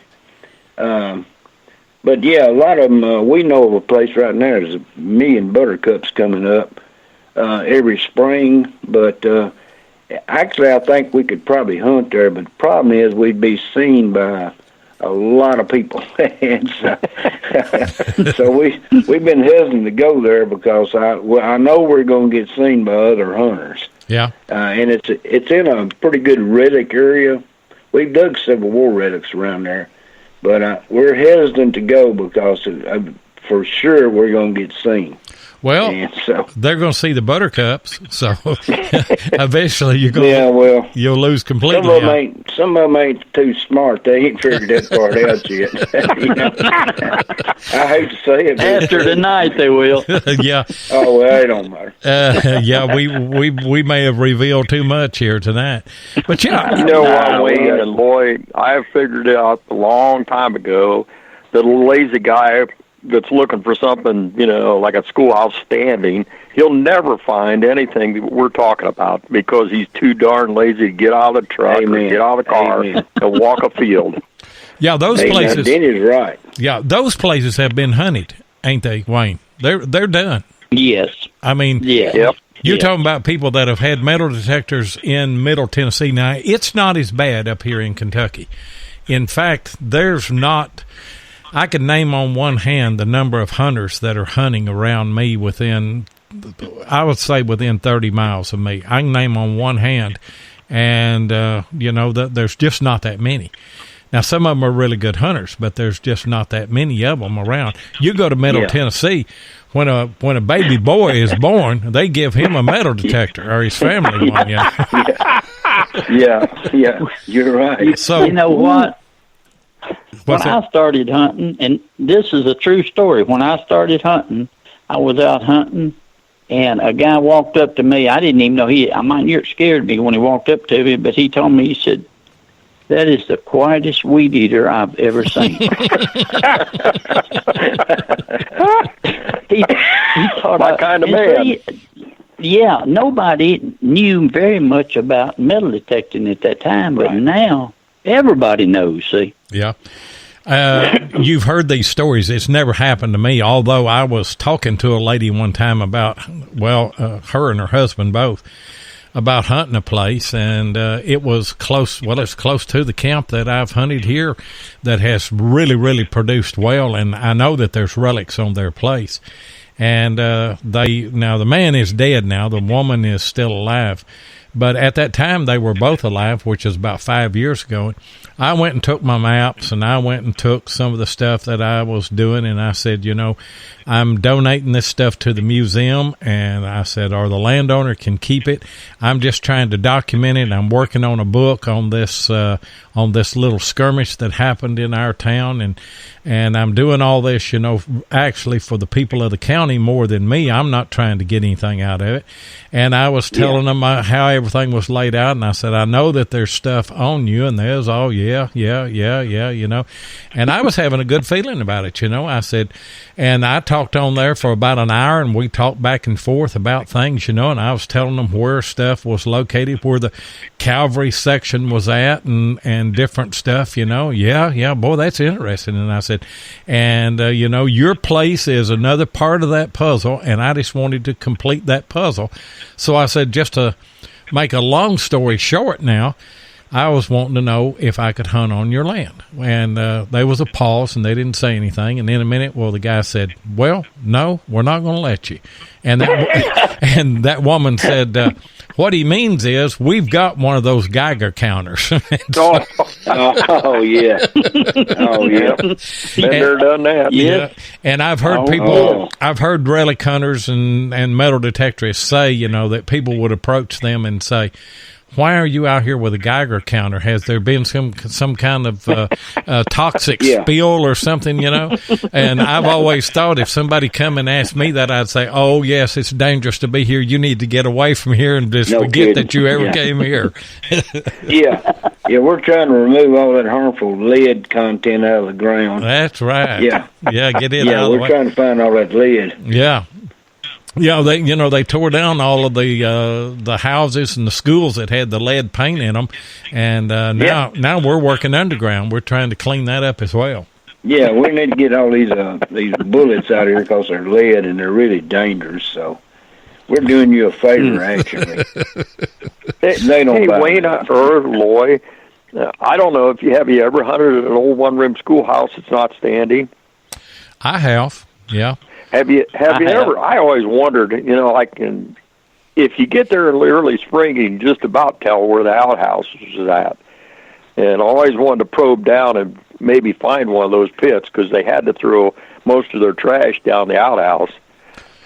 But yeah, a lot of them, we know of a place right now, there's 1 million buttercups coming up every spring, but actually I think we could probably hunt there, but the problem is we'd be seen by a lot of people. And so we've been hesitant to go there because I know we're going to get seen by other hunters. Yeah. And it's in a pretty good relic area. We've dug Civil War relics around there. But we're hesitant to go because for sure we're going to get seen. Well, they're going to see the buttercups, so eventually you'll lose completely. Some of them ain't too smart. They ain't figured that part out yet. I hate to say it. After tonight, they will. Yeah. Oh, well, it don't matter. Yeah, we may have revealed too much here tonight. But Wayne and Lloyd, I have figured out a long time ago that a lazy guy that's looking for something, like a schoolhouse standing, he'll never find anything that we're talking about because he's too darn lazy to get out of the truck or get out of the car and walk a field. Yeah, those places. Denny's right. Yeah, those places have been hunted, ain't they, Wayne? They're done. Yes. I mean, Yep. You're talking about people that have had metal detectors in Middle Tennessee. Now, it's not as bad up here in Kentucky. In fact, I could name on one hand the number of hunters that are hunting around me within 30 miles of me. I can name on one hand, and, there's just not that many. Now, some of them are really good hunters, but there's just not that many of them around. You go to Middle Tennessee, when a baby boy is born, they give him a metal detector, or his family one. Yeah, you're right. So, you know what? When I started hunting, and this is a true story, when I started hunting, I was out hunting, and a guy walked up to me. I didn't even know it scared me when he walked up to me, but he told me, he said, "That is the quietest weed eater I've ever seen." he thought my kind of man. Yeah, nobody knew very much about metal detecting at that time, but now everybody knows, see? Yeah. You've heard these stories. It's never happened to me, although I was talking to a lady one time about, her and her husband both, about hunting a place, and it was close. Well, it's close to the camp that I've hunted here that has really, really produced well, and I know that there's relics on their place. And now the man is dead now. The woman is still alive. But at that time, they were both alive, which is about 5 years ago. I went and took my maps, and I went and took some of the stuff that I was doing, and I said, I'm donating this stuff to the museum, and I said, or the landowner can keep it. I'm just trying to document it. I'm working on a book on this little skirmish that happened in our town, and I'm doing all this, actually for the people of the county more than me. I'm not trying to get anything out of it. And I was telling them how everything was laid out, and I said, I know that there's stuff on you, and there's yeah, and I was having a good feeling about it, I said, and I talked on there for about an hour, and we talked back and forth about things, and I was telling them where stuff was located, where the cavalry section was at, and different stuff, yeah, boy, that's interesting. And I said, and your place is another part of that puzzle, and I just wanted to complete that puzzle. So I said, just to make a long story short now, I was wanting to know if I could hunt on your land. And there was a pause, and they didn't say anything. And in a minute, the guy said, well, no, we're not going to let you. And that woman said, what he means is we've got one of those Geiger counters. Oh, yeah. Oh, yeah. Been there, done that. Yeah. And I've heard I've heard relic hunters and metal detectorists say, that people would approach them and say, why are you out here with a Geiger counter? Has there been some kind of toxic spill or something, And I've always thought if somebody come and asked me that, I'd say, oh, yes, it's dangerous to be here. You need to get away from here and just forget that you ever came here. Yeah, we're trying to remove all that harmful lead content out of the ground. That's right. Yeah, get it out of the way. Yeah, we're trying to find all that lead. Yeah. Yeah, they tore down all of the houses and the schools that had the lead paint in them, and now we're working underground. We're trying to clean that up as well. Yeah, we need to get all these bullets out of here because they're lead and they're really dangerous. So we're doing you a favor, actually. They don't. Hey, Wayne or Loy, I don't know if you ever hunted an old one-room schoolhouse that's not standing. I have. Yeah. Have you ever? I always wondered, if you get there in early spring, you can just about tell where the outhouse is at. And I always wanted to probe down and maybe find one of those pits because they had to throw most of their trash down the outhouse.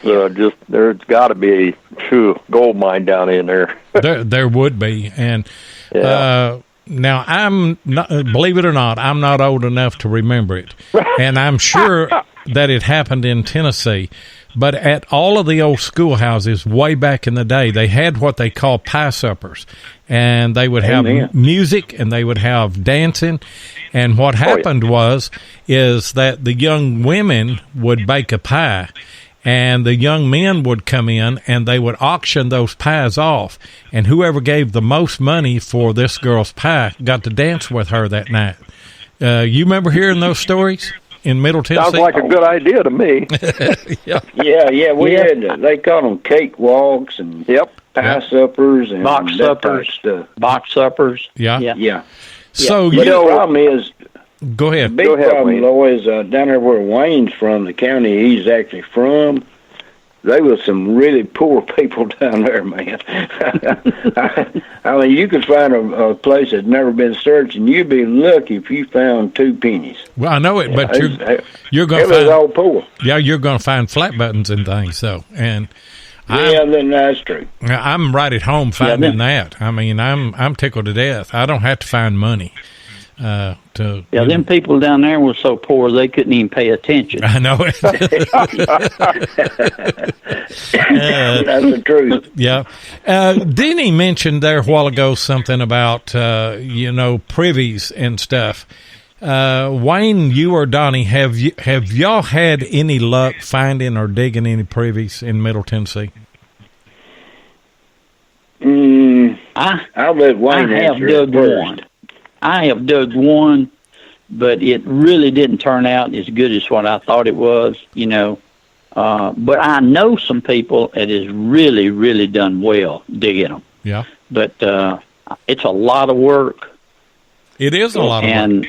So there's got to be a gold mine down in there. There would be, and now I'm not. Believe it or not, I'm not old enough to remember it, and I'm sure that it happened in Tennessee. But at all of the old schoolhouses way back in the day, they had what they call pie suppers, and they would have music and they would have dancing. And what happened is that the young women would bake a pie, and the young men would come in and they would auction those pies off. And whoever gave the most money for this girl's pie got to dance with her that night. You remember hearing those stories? In Middle Tennessee? Sounds like a good idea to me. Yeah. We had, they called them cake walks and pie suppers and box suppers. Stuff. Box suppers. Yeah. So But the problem is, go ahead. big problem, Lois, down there where Wayne's from, the county he's actually from, they were some really poor people down there, man. I mean, you could find a place that's never been searched, and you'd be lucky if you found 2 pennies. Well, I know it, but you're going to find all poor. Yeah, you're going to find flat buttons and things. So, and then that's true. I'm right at home finding that. I mean, I'm tickled to death. I don't have to find money. Them people down there were so poor they couldn't even pay attention. I know it. That's the truth. Yeah. Denny mentioned there a while ago something about privies and stuff. Wayne, you or Donnie, have y'all had any luck finding or digging any privies in Middle Tennessee? I'll let Wayne answer it first. I have dug one, but it really didn't turn out as good as what I thought it was, But I know some people that has really, really done well digging them. Yeah. But it's a lot of work. It is a lot of work.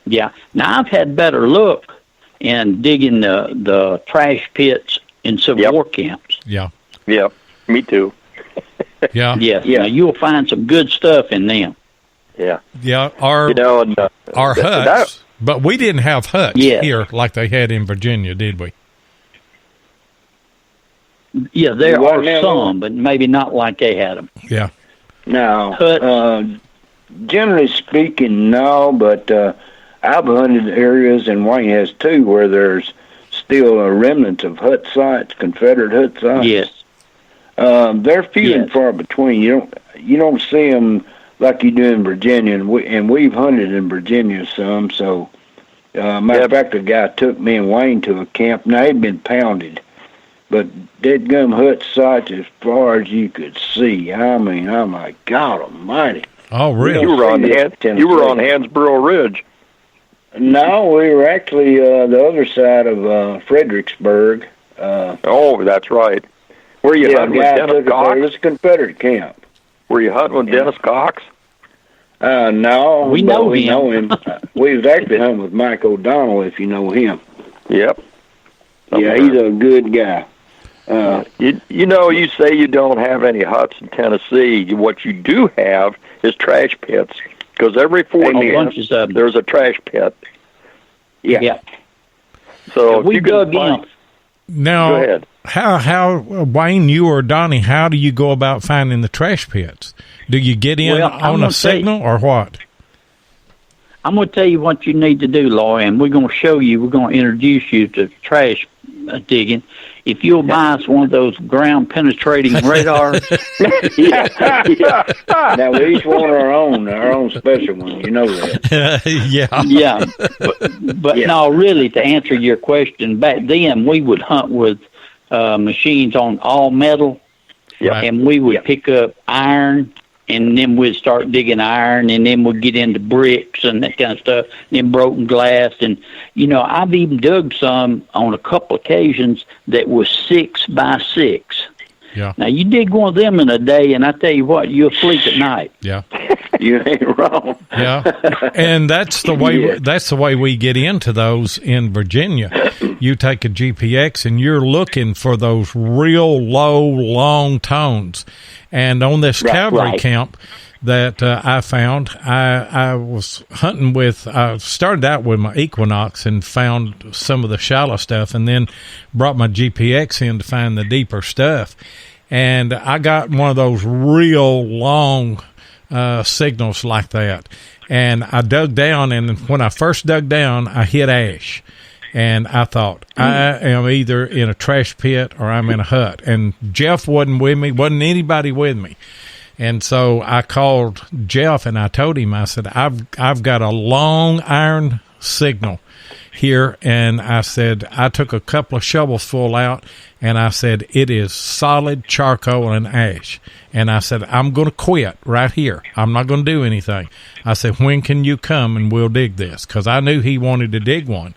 Yeah. Now, I've had better luck in digging the trash pits in Civil War camps. Yeah. Yeah, me too. Yeah. Yes. Yeah. Now, you'll find some good stuff in them. Yeah. Yeah, our huts, but we didn't have huts here like they had in Virginia, did we? Yeah, there are some, but maybe not like they had them. Yeah. Now, generally speaking, no, but I've hunted areas, and Wayne has too, where there's still a remnant of hut sites, Confederate hut sites. Yes. They're few and far between. You don't see them like you do in Virginia, and we've hunted in Virginia some. So, matter of fact, a guy took me and Wayne to a camp. Now, they'd been pounded, but dead gum hut sites as far as you could see. I mean, oh my God Almighty! Oh, really? You were on Hansborough Ridge. No, we were actually the other side of Fredericksburg. That's right. Were you hunting with Dennis Cox? It was a Confederate camp. Were you hunting with Dennis Cox? No, we know him. We was actually hunting with Mike O'Donnell, if you know him. Yep. Yeah, he's a good guy. You say you don't have any huts in Tennessee. What you do have is trash pits, because every 4 minutes there's a trash pit. Yeah. So we dug in. Now, go ahead. How Wayne, you or Donnie, how do you go about finding the trash pits? Do you get in on a signal or what? I'm going to tell you what you need to do, Lloyd, and we're going to show you, we're going to introduce you to trash digging. If you'll buy us one of those ground-penetrating radars. Now, we each want our own special one, you know that. Yeah. But no, really, to answer your question, back then we would hunt with machines on all metal, and we would pick up iron, and then we'd start digging iron, and then we'd get into bricks and that kind of stuff, and then broken glass. And, I've even dug some on a couple occasions that was 6 by 6. Yeah. Now, you dig one of them in a day, and I tell you what, you'll sleep at night. Yeah. You ain't wrong. Yeah. And that's the way that's the way we get into those in Virginia. You take a GPX and you're looking for those real low, long tones. And on this cavalry camp that I found, I was hunting with, I started out with my Equinox and found some of the shallow stuff, and then brought my GPX in to find the deeper stuff. And I got one of those real long signals like that. And I dug down, and when I first dug down, I hit ash. And I thought, I am either in a trash pit or I'm in a hut. And Jeff wasn't with me, wasn't anybody with me. And so I called Jeff and I told him, I said, I've got a long iron signal here. And I said, I took a couple of shovels full out, and I said, it is solid charcoal and ash. And I said, I'm going to quit right here. I'm not going to do anything. I said, when can you come and we'll dig this? Because I knew he wanted to dig one.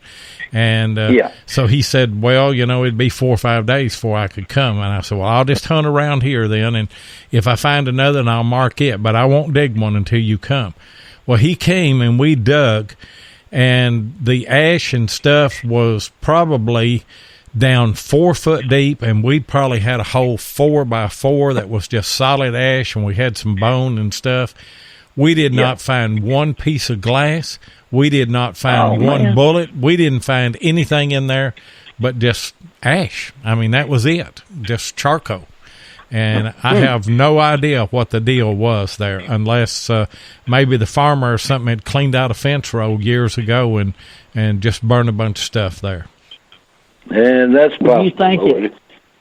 And so he said, well, it'd be 4 or 5 days before I could come. And I said, well, I'll just hunt around here then. And if I find another, I'll mark it. But I won't dig one until you come. Well, he came and we dug, and the ash and stuff was probably down 4 foot deep, and we probably had a whole 4x4 that was just solid ash, and we had some bone and stuff. We did not find one piece of glass. We did not find one bullet. We didn't find anything in there but just ash. I mean, that was it, just charcoal. And I have no idea what the deal was there, unless maybe the farmer or something had cleaned out a fence row years ago and just burned a bunch of stuff there. And that's possible.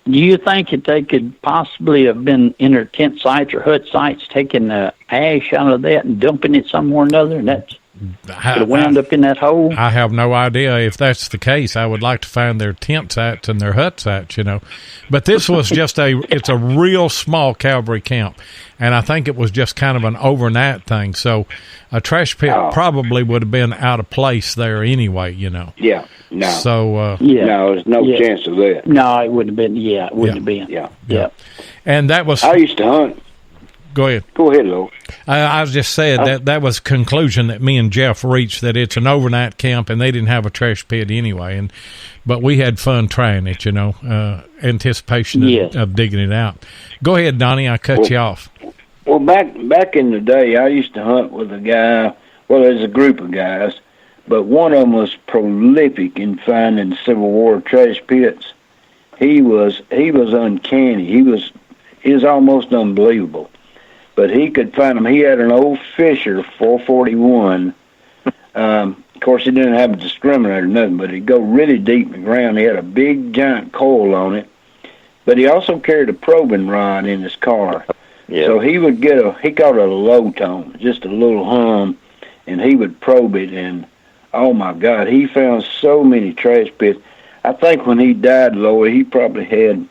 Do you think that they could possibly have been in their tent sites or hut sites, taking the ash out of that and dumping it somewhere or another, and that could have wound up in that hole? I have no idea. If that's the case, I would like to find their tent sites and their hut sites, But this was just it's a real small cavalry camp, and I think it was just kind of an overnight thing. So a trash pit probably would have been out of place there anyway, Yeah, no. So, no, there's no chance of that. No, it wouldn't have been. Yeah, it wouldn't have been. Yeah. And that was... I used to hunt. Go ahead. Go ahead, Lou. I was just saying that was a conclusion that me and Jeff reached, that it's an overnight camp and they didn't have a trash pit anyway. But we had fun trying it, anticipation of digging it out. Go ahead, Donnie. I cut you off. Well, back in the day, I used to hunt with a guy. Well, there's a group of guys, but one of them was prolific in finding Civil War trash pits. He was uncanny. He was almost unbelievable. But he could find them. He had an old Fisher 441. Of course, he didn't have a discriminator or nothing, but he'd go really deep in the ground. He had a big, giant coil on it. But he also carried a probing rod in his car. Yeah. So he would he called it a low tone, just a little hum, and he would probe it. And, oh, my God, he found so many trash pits. I think when he died, Lloyd, he probably had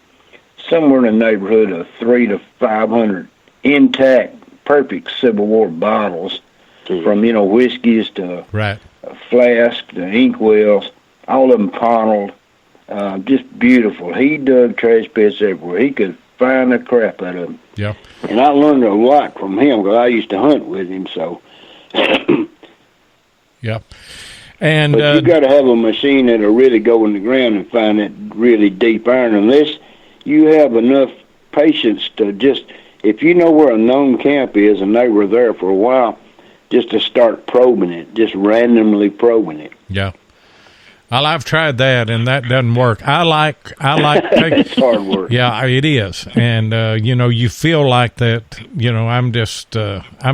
somewhere in the neighborhood of 300 to 500 intact, perfect Civil War bottles, from whiskeys to flasks to inkwells, all of them funneled, just beautiful. He dug trash pits everywhere. He could find the crap out of them. Yeah, and I learned a lot from him because I used to hunt with him. So, yeah, and but you got to have a machine that'll really go in the ground and find that really deep iron. Unless you have enough patience to just, if you know where a known camp is and they were there for a while, just to start probing it, just randomly probing it. Yeah. Well, I've tried that, and that doesn't work. I like it's hard work. Yeah, it is. And, you feel like that, I'm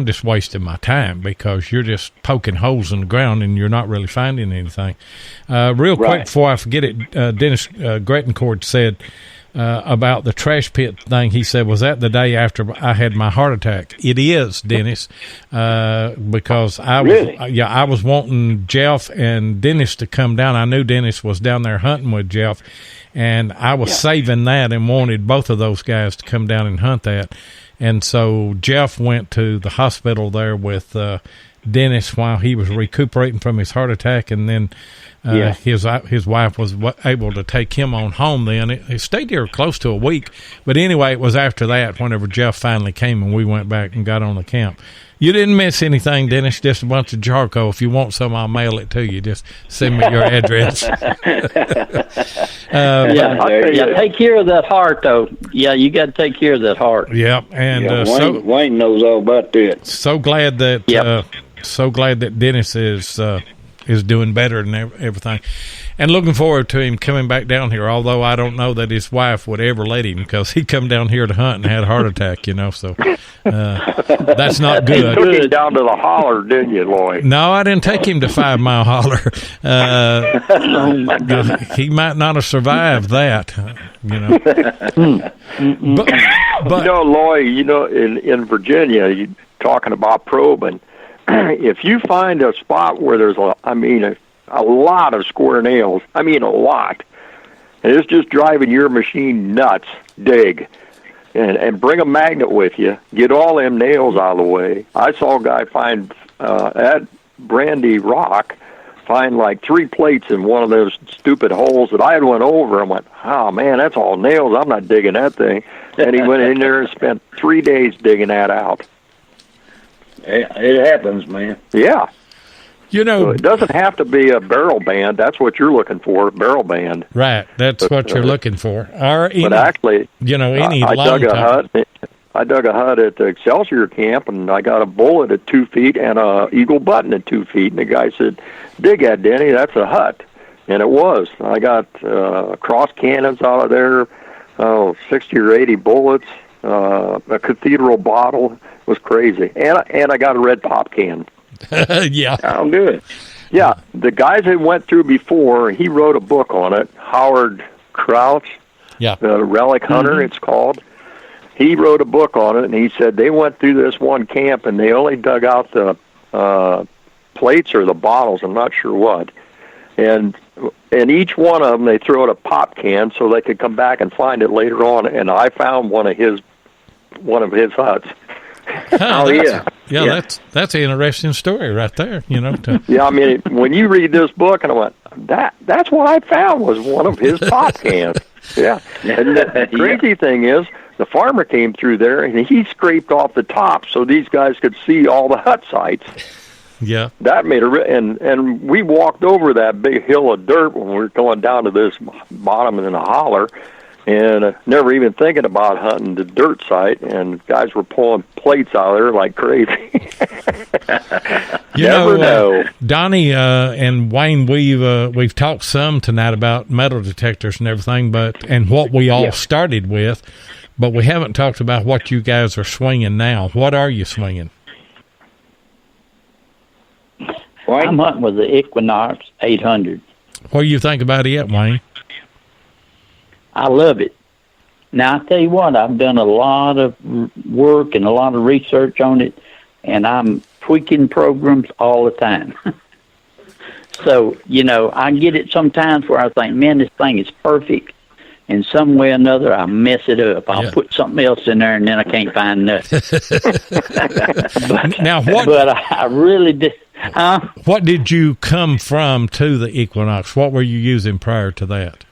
just wasting my time because you're just poking holes in the ground and you're not really finding anything. Real quick before I forget it, Dennis Grettencourt said, about the trash pit thing, he said, was that the day after I had my heart attack? It is, Dennis, because I was wanting Jeff and Dennis to come down. I knew Dennis was down there hunting with Jeff, and I was saving that and wanted both of those guys to come down and hunt that. And so Jeff went to the hospital there with Dennis while he was recuperating from his heart attack, and then his wife was able to take him on home then. It stayed here close to a week, but anyway, it was after that whenever Jeff finally came and we went back and got on the camp. You didn't miss anything, Dennis, just a bunch of charcoal. If you want some, I'll mail it to you. Just send me your address. Take care of that heart, though. Yeah, you got to take care of that heart. Yeah, and Wayne knows all about that. So glad that Dennis is doing better and everything, and looking forward to him coming back down here. Although I don't know that his wife would ever let him, because he come down here to hunt and had a heart attack. So that's not good. You took him down to the holler, didn't you, Lloyd? No, I didn't take him to 5 Mile Holler. Oh my goodness. He might not have survived that. But Lloyd, in Virginia, you talking about probing. If you find a spot where there's a lot of square nails, a lot, and it's just driving your machine nuts, dig, and bring a magnet with you, get all them nails out of the way. I saw a guy find at Brandy Rock, find like 3 plates in one of those stupid holes that I had went over and went, oh man, that's all nails, I'm not digging that thing. And he went in there and spent 3 days digging that out. It happens, man. Yeah. You know, So it doesn't have to be a barrel band. That's what you're looking for, barrel band. Right. That's what you're looking for. Or any, but actually, any I long dug a time. hut. I dug a hut at the Excelsior camp, and I got a bullet at 2 feet and a eagle button at 2 feet. And the guy said, "Dig that, Denny. That's a hut." And it was. I got cross cannons out of there, 60 or 80 bullets, a cathedral bottle. It was crazy. And I got a red pop can. Yeah. I'll do it. Yeah, the guys that went through before, he wrote a book on it, Howard Crouch, Yeah. the Relic Hunter, it's called. He wrote a book on it, and he said they went through this one camp, and they only dug out the plates or the bottles, I'm not sure what. And each one of them, they threw out a pop can so they could come back and find it later on, and I found one of his huts. Yeah, that's an interesting story right there, Yeah, I mean, when you read this book, and I went, that's what I found was one of his pop cans. Yeah. And the crazy thing is, the farmer came through there, and he scraped off the top so these guys could see all the hut sites. Yeah. That made and we walked over that big hill of dirt when we were going down to this bottom in a holler, and never even thinking about hunting the dirt site, and guys were pulling plates out of there like crazy. You never know. Donnie and Wayne, we've talked some tonight about metal detectors and everything, and what we all started with, but we haven't talked about what you guys are swinging now. What are you swinging? I'm hunting with the Equinox 800. What do you think about it, Wayne? I love it. Now, I tell you what, I've done a lot of work and a lot of research on it, and I'm tweaking programs all the time. So, I get it sometimes where I think, man, this thing is perfect, and some way or another I mess it up. I'll put something else in there, and then I can't find nothing. But I really did. What did you come from to the Equinox? What were you using prior to that?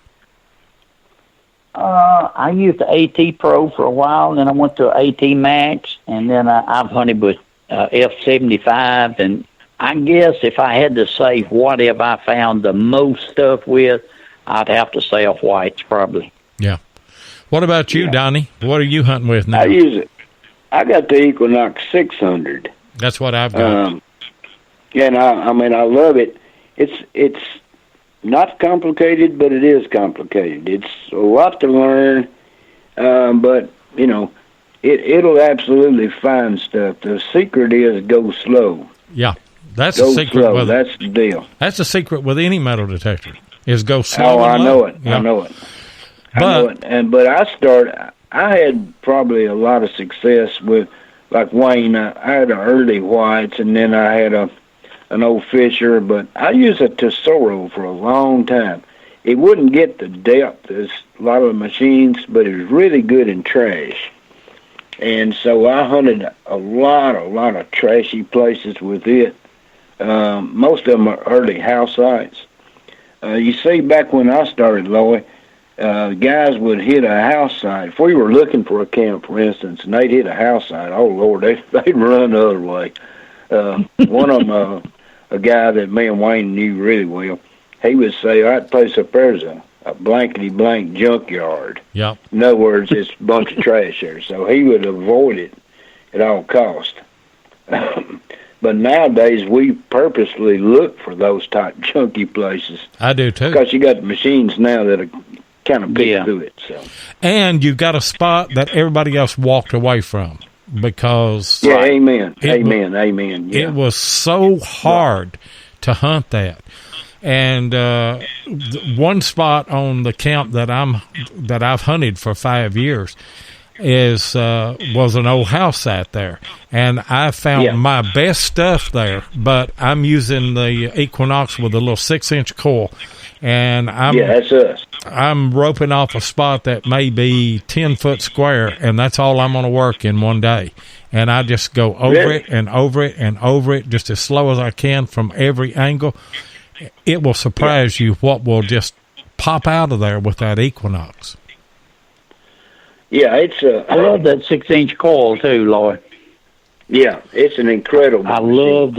I used the AT Pro for a while, and then I went to AT Max, and then I've hunted with F75. And I guess if I had to say what have I found the most stuff with, I'd have to say a whites probably. Yeah. What about you, Donnie? What are you hunting with now? I use it. I got the Equinox 600. That's what I've got. And I love it. It's not complicated, but it is complicated. It's a lot to learn, but it'll absolutely find stuff. The secret is go slow. Yeah, that's the secret. Slow. That's the deal. That's the secret with any metal detector. Is go slow. Oh, I know it. Yeah. I know it. But I had probably a lot of success with, like Wayne. I had an early whites, and then I had an old Fisher, but I used a Tesoro for a long time. It wouldn't get the depth as a lot of the machines, but it was really good in trash. And so I hunted a lot of trashy places with it. Most of them are early house sites. You see, back when I started, Lloyd, guys would hit a house site. If we were looking for a camp, for instance, and they'd hit a house site, oh, Lord, they'd run the other way. One of them, a guy that me and Wayne knew really well, he would say, that place up there's a blankety-blank junkyard. Yeah. In other words, it's a bunch of trash there. So he would avoid it at all cost. But nowadays, we purposely look for those type junky places. I do, too. Because you got machines now that are kind of pick through it. So. And you've got a spot that everybody else walked away from. Because amen. Yeah. It was so hard to hunt that, and one spot on the camp that I've hunted for 5 years was an old house site there, and I found my best stuff there. But I'm using the Equinox with a little 6-inch coil, and that's us. I'm roping off a spot that may be 10 foot square, and that's all I'm going to work in one day. And I just go over it and over it and over it just as slow as I can from every angle. It will surprise you what will just pop out of there with that Equinox. Yeah, I love that 6-inch coil too, Lloyd. Yeah, it's an incredible I machine. love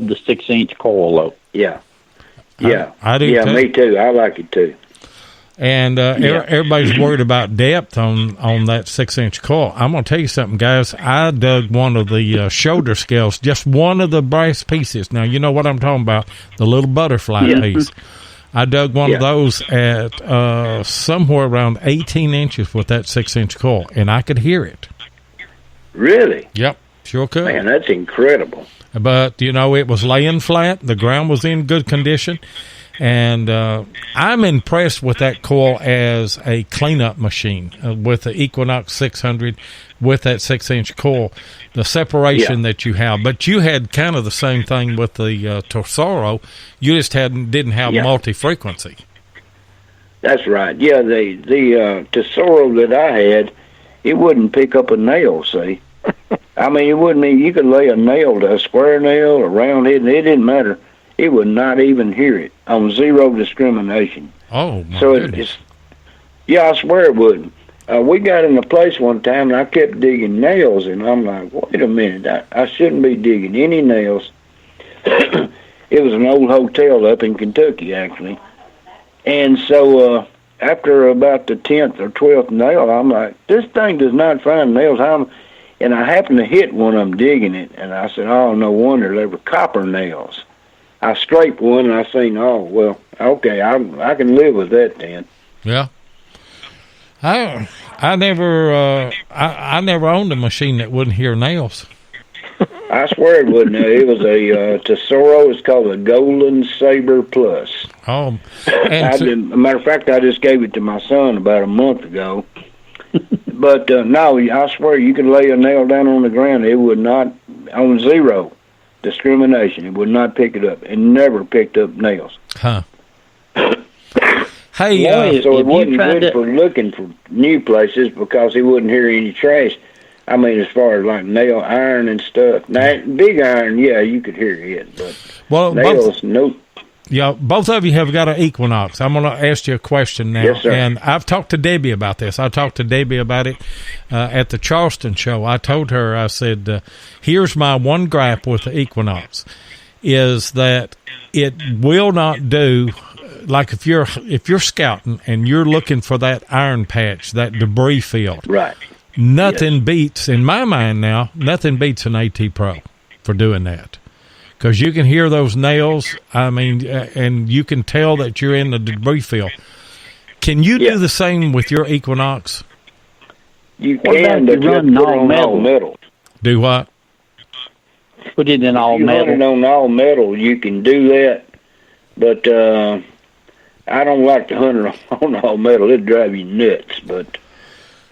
the 6-inch coil though. Yeah. Yeah. I do Yeah, too. me too. I like it too. And everybody's worried about depth on that 6-inch coil. I'm going to tell you something, guys. I dug one of the shoulder scales, just one of the brass pieces. Now, you know what I'm talking about, the little butterfly piece. I dug one of those at somewhere around 18 inches with that 6-inch coil, and I could hear it. Really? Yep, sure could. Man, that's incredible. But, it was laying flat. The ground was in good condition. And I'm impressed with that coil as a cleanup machine with the Equinox 600 with that 6-inch coil, the separation that you have. But you had kind of the same thing with the Tesoro. You just didn't have multi-frequency. That's right. Yeah, the Tesoro that I had, it wouldn't pick up a nail, see? I mean, it wouldn't mean you could lay a nail to a square nail, a round head, and it didn't matter. It would not even hear it on zero discrimination. Oh, my so goodness. I swear it wouldn't. We got in a place one time, and I kept digging nails, and I'm like, wait a minute, I shouldn't be digging any nails. It was an old hotel up in Kentucky, actually. And so after about the 10th or 12th nail, I'm like, this thing does not find nails. And I happened to hit one of them digging it, and I said, oh, no wonder, they were copper nails. I scraped one, and I seen, oh, well, okay, I can live with that then. Yeah. I never owned a machine that wouldn't hear nails. I swear it wouldn't. It was a Tesoro. It's called a Golden Saber Plus. Oh, as a matter of fact, I just gave it to my son about a month ago. But no, I swear you could lay a nail down on the ground. It would not, on zero discrimination, it would not pick it up. It never picked up nails. Huh. Hey, so it wasn't good for looking for new places because he wouldn't hear any trash. I mean, as far as like nail iron and stuff. Now, big iron, yeah, you could hear it, but nails, nope. Yeah, both of you have got an Equinox. I'm going to ask you a question now. Yes, sir. And I've talked to Debbie about this. I talked to Debbie about it at the Charleston show. I told her, I said, here's my one gripe with the Equinox, is that it will not do, like if you're scouting and you're looking for that iron patch, that debris field. Right. Nothing beats, in my mind now, nothing beats an AT Pro for doing that. Because you can hear those nails, I mean, and you can tell that you're in the debris field. Can you do the same with your Equinox? You can, but you have to put it on all metal. Do what? Put it in all metal. If you run it on all metal, you can do that. But I don't like to hunt it on all metal. It'd drive you nuts. But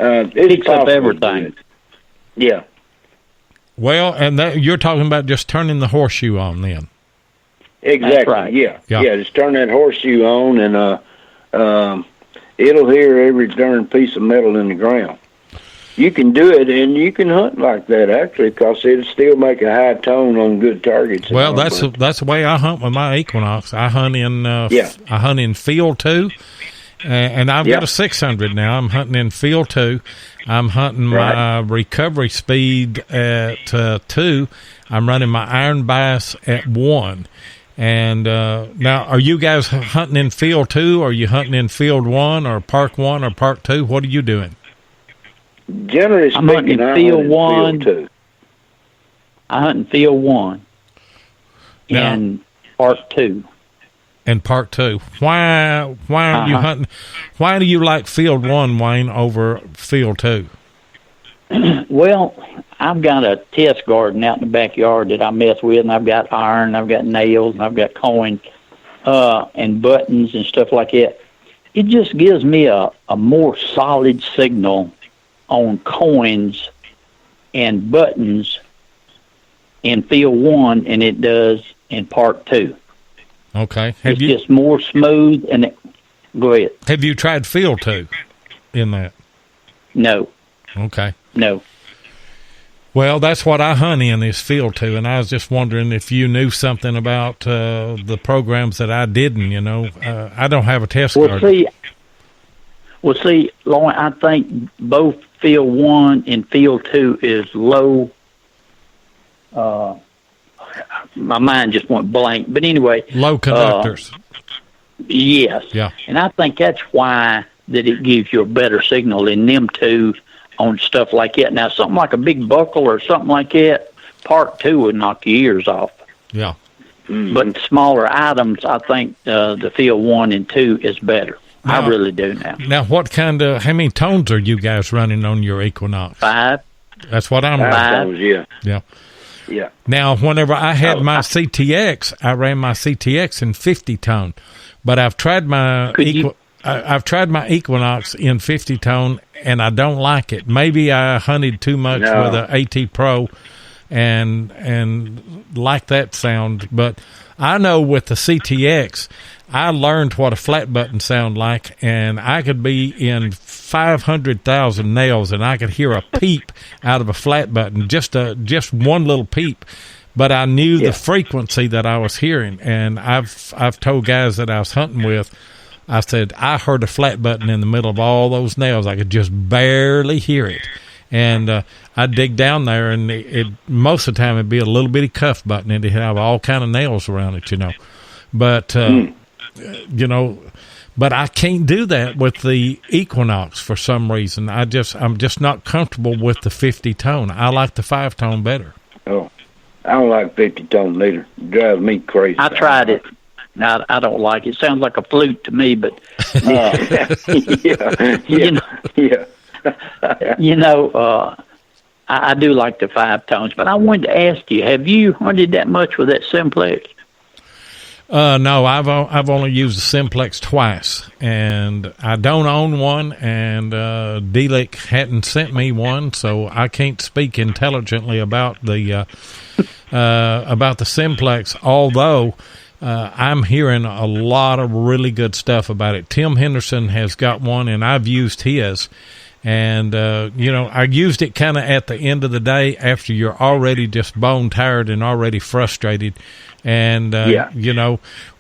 it's picks up everything. Yeah. Well, and you're talking about just turning the horseshoe on then. Exactly. That's right. Yeah. Just turn that horseshoe on, and it'll hear every darn piece of metal in the ground. You can do it, and you can hunt like that actually, because it'll still make a high tone on good targets. Well, that's the way I hunt with my Equinox. I hunt in field 2. And I've got a 600 now. I'm hunting in field 2. I'm hunting my recovery speed at 2. I'm running my iron bias at 1. And now, are you guys hunting in field 2? Or are you hunting in field 1 or park 1 or park 2? What are you doing? Generally speaking, I'm hunting in field 1. Field 2. I hunt in field 1 and park 2. And part 2. Why are you hunting? Why do you like field 1, Wayne, over field 2? Well, I've got a test garden out in the backyard that I mess with, and I've got iron, I've got nails, and I've got coins and buttons and stuff like that. It just gives me a more solid signal on coins and buttons in field 1 than it does in part 2. Okay. It's just more smooth. And go ahead. Have you tried field 2 in that? No. Okay. No. Well, that's what I hunt in is field 2, and I was just wondering if you knew something about the programs that I didn't. I don't have a test garden. See, Lauren, I think both field 1 and field 2 is low my mind just went blank. But anyway, low conductors. Yes. Yeah. And I think that's why that it gives you a better signal in them two on stuff like that. Now, something like a big buckle or something like that, part 2 would knock your ears off. Yeah. Mm-hmm. But smaller items, I think the field 1 and 2 is better. Now, I really do now. Now, how many tones are you guys running on your Equinox? 5. That's what I'm Five. running. Yeah. Yeah. Yeah. Now, whenever I had my CTX, I ran my CTX in 50 tone, but I've tried my I've tried my Equinox in 50 tone, and I don't like it. Maybe I hunted too much with an AT Pro, and like that sound. But I know with the CTX, I learned what a flat button sound like, and I could be in 500,000 nails, and I could hear a peep out of a flat button, just one little peep. But I knew the frequency that I was hearing, and I've told guys that I was hunting with, I said, I heard a flat button in the middle of all those nails. I could just barely hear it. And I'd dig down there, and it most of the time it'd be a little bitty cuff button, and it'd have all kind of nails around it, But, but I can't do that with the Equinox for some reason. I'm just not comfortable with the 50 tone. I like the 5 tone better. Oh, I don't like 50 tone neither. It drives me crazy. I tried it. Now, I don't like it. It sounds like a flute to me, but I do like the 5 tones. But I wanted to ask you: have you hunted that much with that simplex? No, I've only used the simplex twice, and I don't own one. And Delic hadn't sent me one, so I can't speak intelligently about the simplex. Although I'm hearing a lot of really good stuff about it. Tim Henderson has got one, and I've used his. And, I used it kind of at the end of the day after you're already just bone tired and already frustrated. And,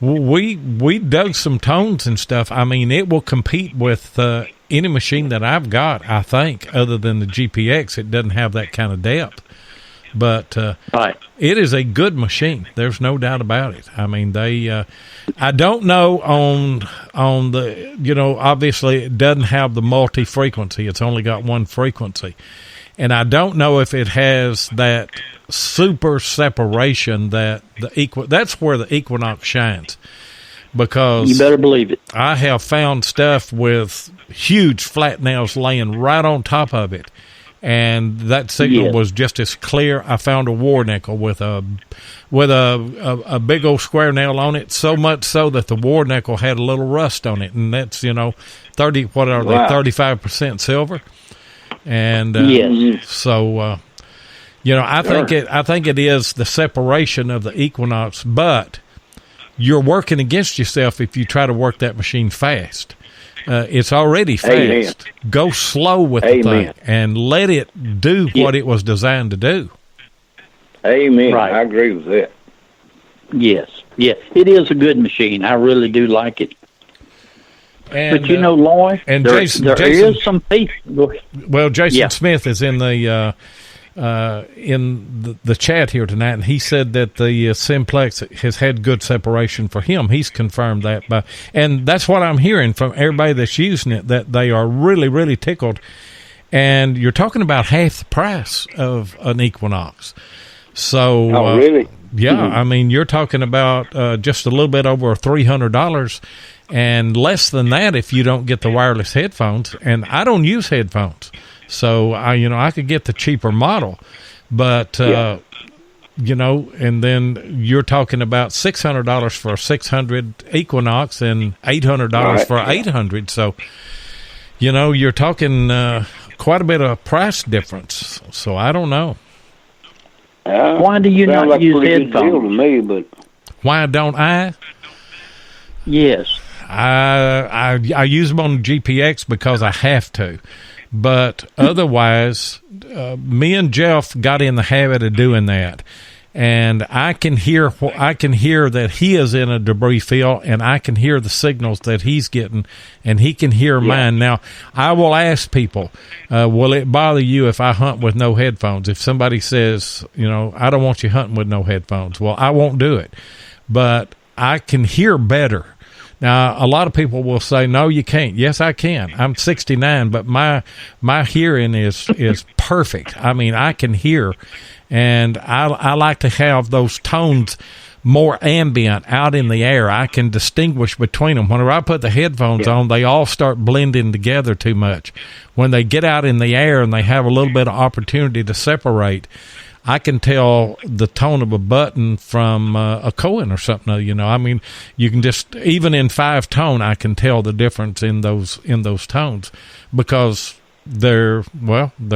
we dug some tones and stuff. I mean, it will compete with any machine that I've got, I think, other than the GPX. It doesn't have that kind of depth. But it is a good machine. There's no doubt about it. I mean, I don't know on the, obviously it doesn't have the multi-frequency. It's only got one frequency. And I don't know if it has that super separation that that's where the Equinox shines. Because you better believe it. I have found stuff with huge flat nails laying right on top of it. And that signal was just as clear. I found a war nickel with a big old square nail on it, so much so that the war nickel had a little rust on it, and that's 35% silver. And so I think it is the separation of the Equinox, but you're working against yourself if you try to work that machine fast. It's already fast. Amen. Go slow with the thing and let it do what it was designed to do. Amen. Right. I agree with that. Yes. Yeah. It is a good machine. I really do like it. And, but Loy, and there Jason, is some people. Well, Jason Smith is in the chat here tonight, and he said that the simplex has had good separation for him. He's confirmed that, and that's what I'm hearing from everybody that's using it, that they are really, really tickled. And you're talking about half the price of an Equinox. So, really? Yeah, I mean, you're talking about just a little bit over $300, and less than that if you don't get the wireless headphones. And I don't use headphones. So, I could get the cheaper model, but, and then you're talking about $600 for a 600 Equinox and $800 for 800. So, you're talking quite a bit of price difference. So, I don't know. Why do you not like use headphones? To me, but why don't I? Yes. I use them on GPX because I have to. But otherwise, me and Jeff got in the habit of doing that. and I can hear that he is in a debris field, and I can hear the signals that he's getting, and he can hear mine. Now, I will ask people, will it bother you if I hunt with no headphones? If somebody says, I don't want you hunting with no headphones, well, I won't do it, but I can hear better. Now, a lot of people will say, no, you can't. Yes, I can. I'm 69, but my hearing is perfect. I mean, I can hear, and I like to have those tones more ambient out in the air. I can distinguish between them. Whenever I put the headphones on, they all start blending together too much. When they get out in the air and they have a little bit of opportunity to separate, I can tell the tone of a button from a Cohen or something. I mean, you can just, even in 5-tone, I can tell the difference in those tones, because they're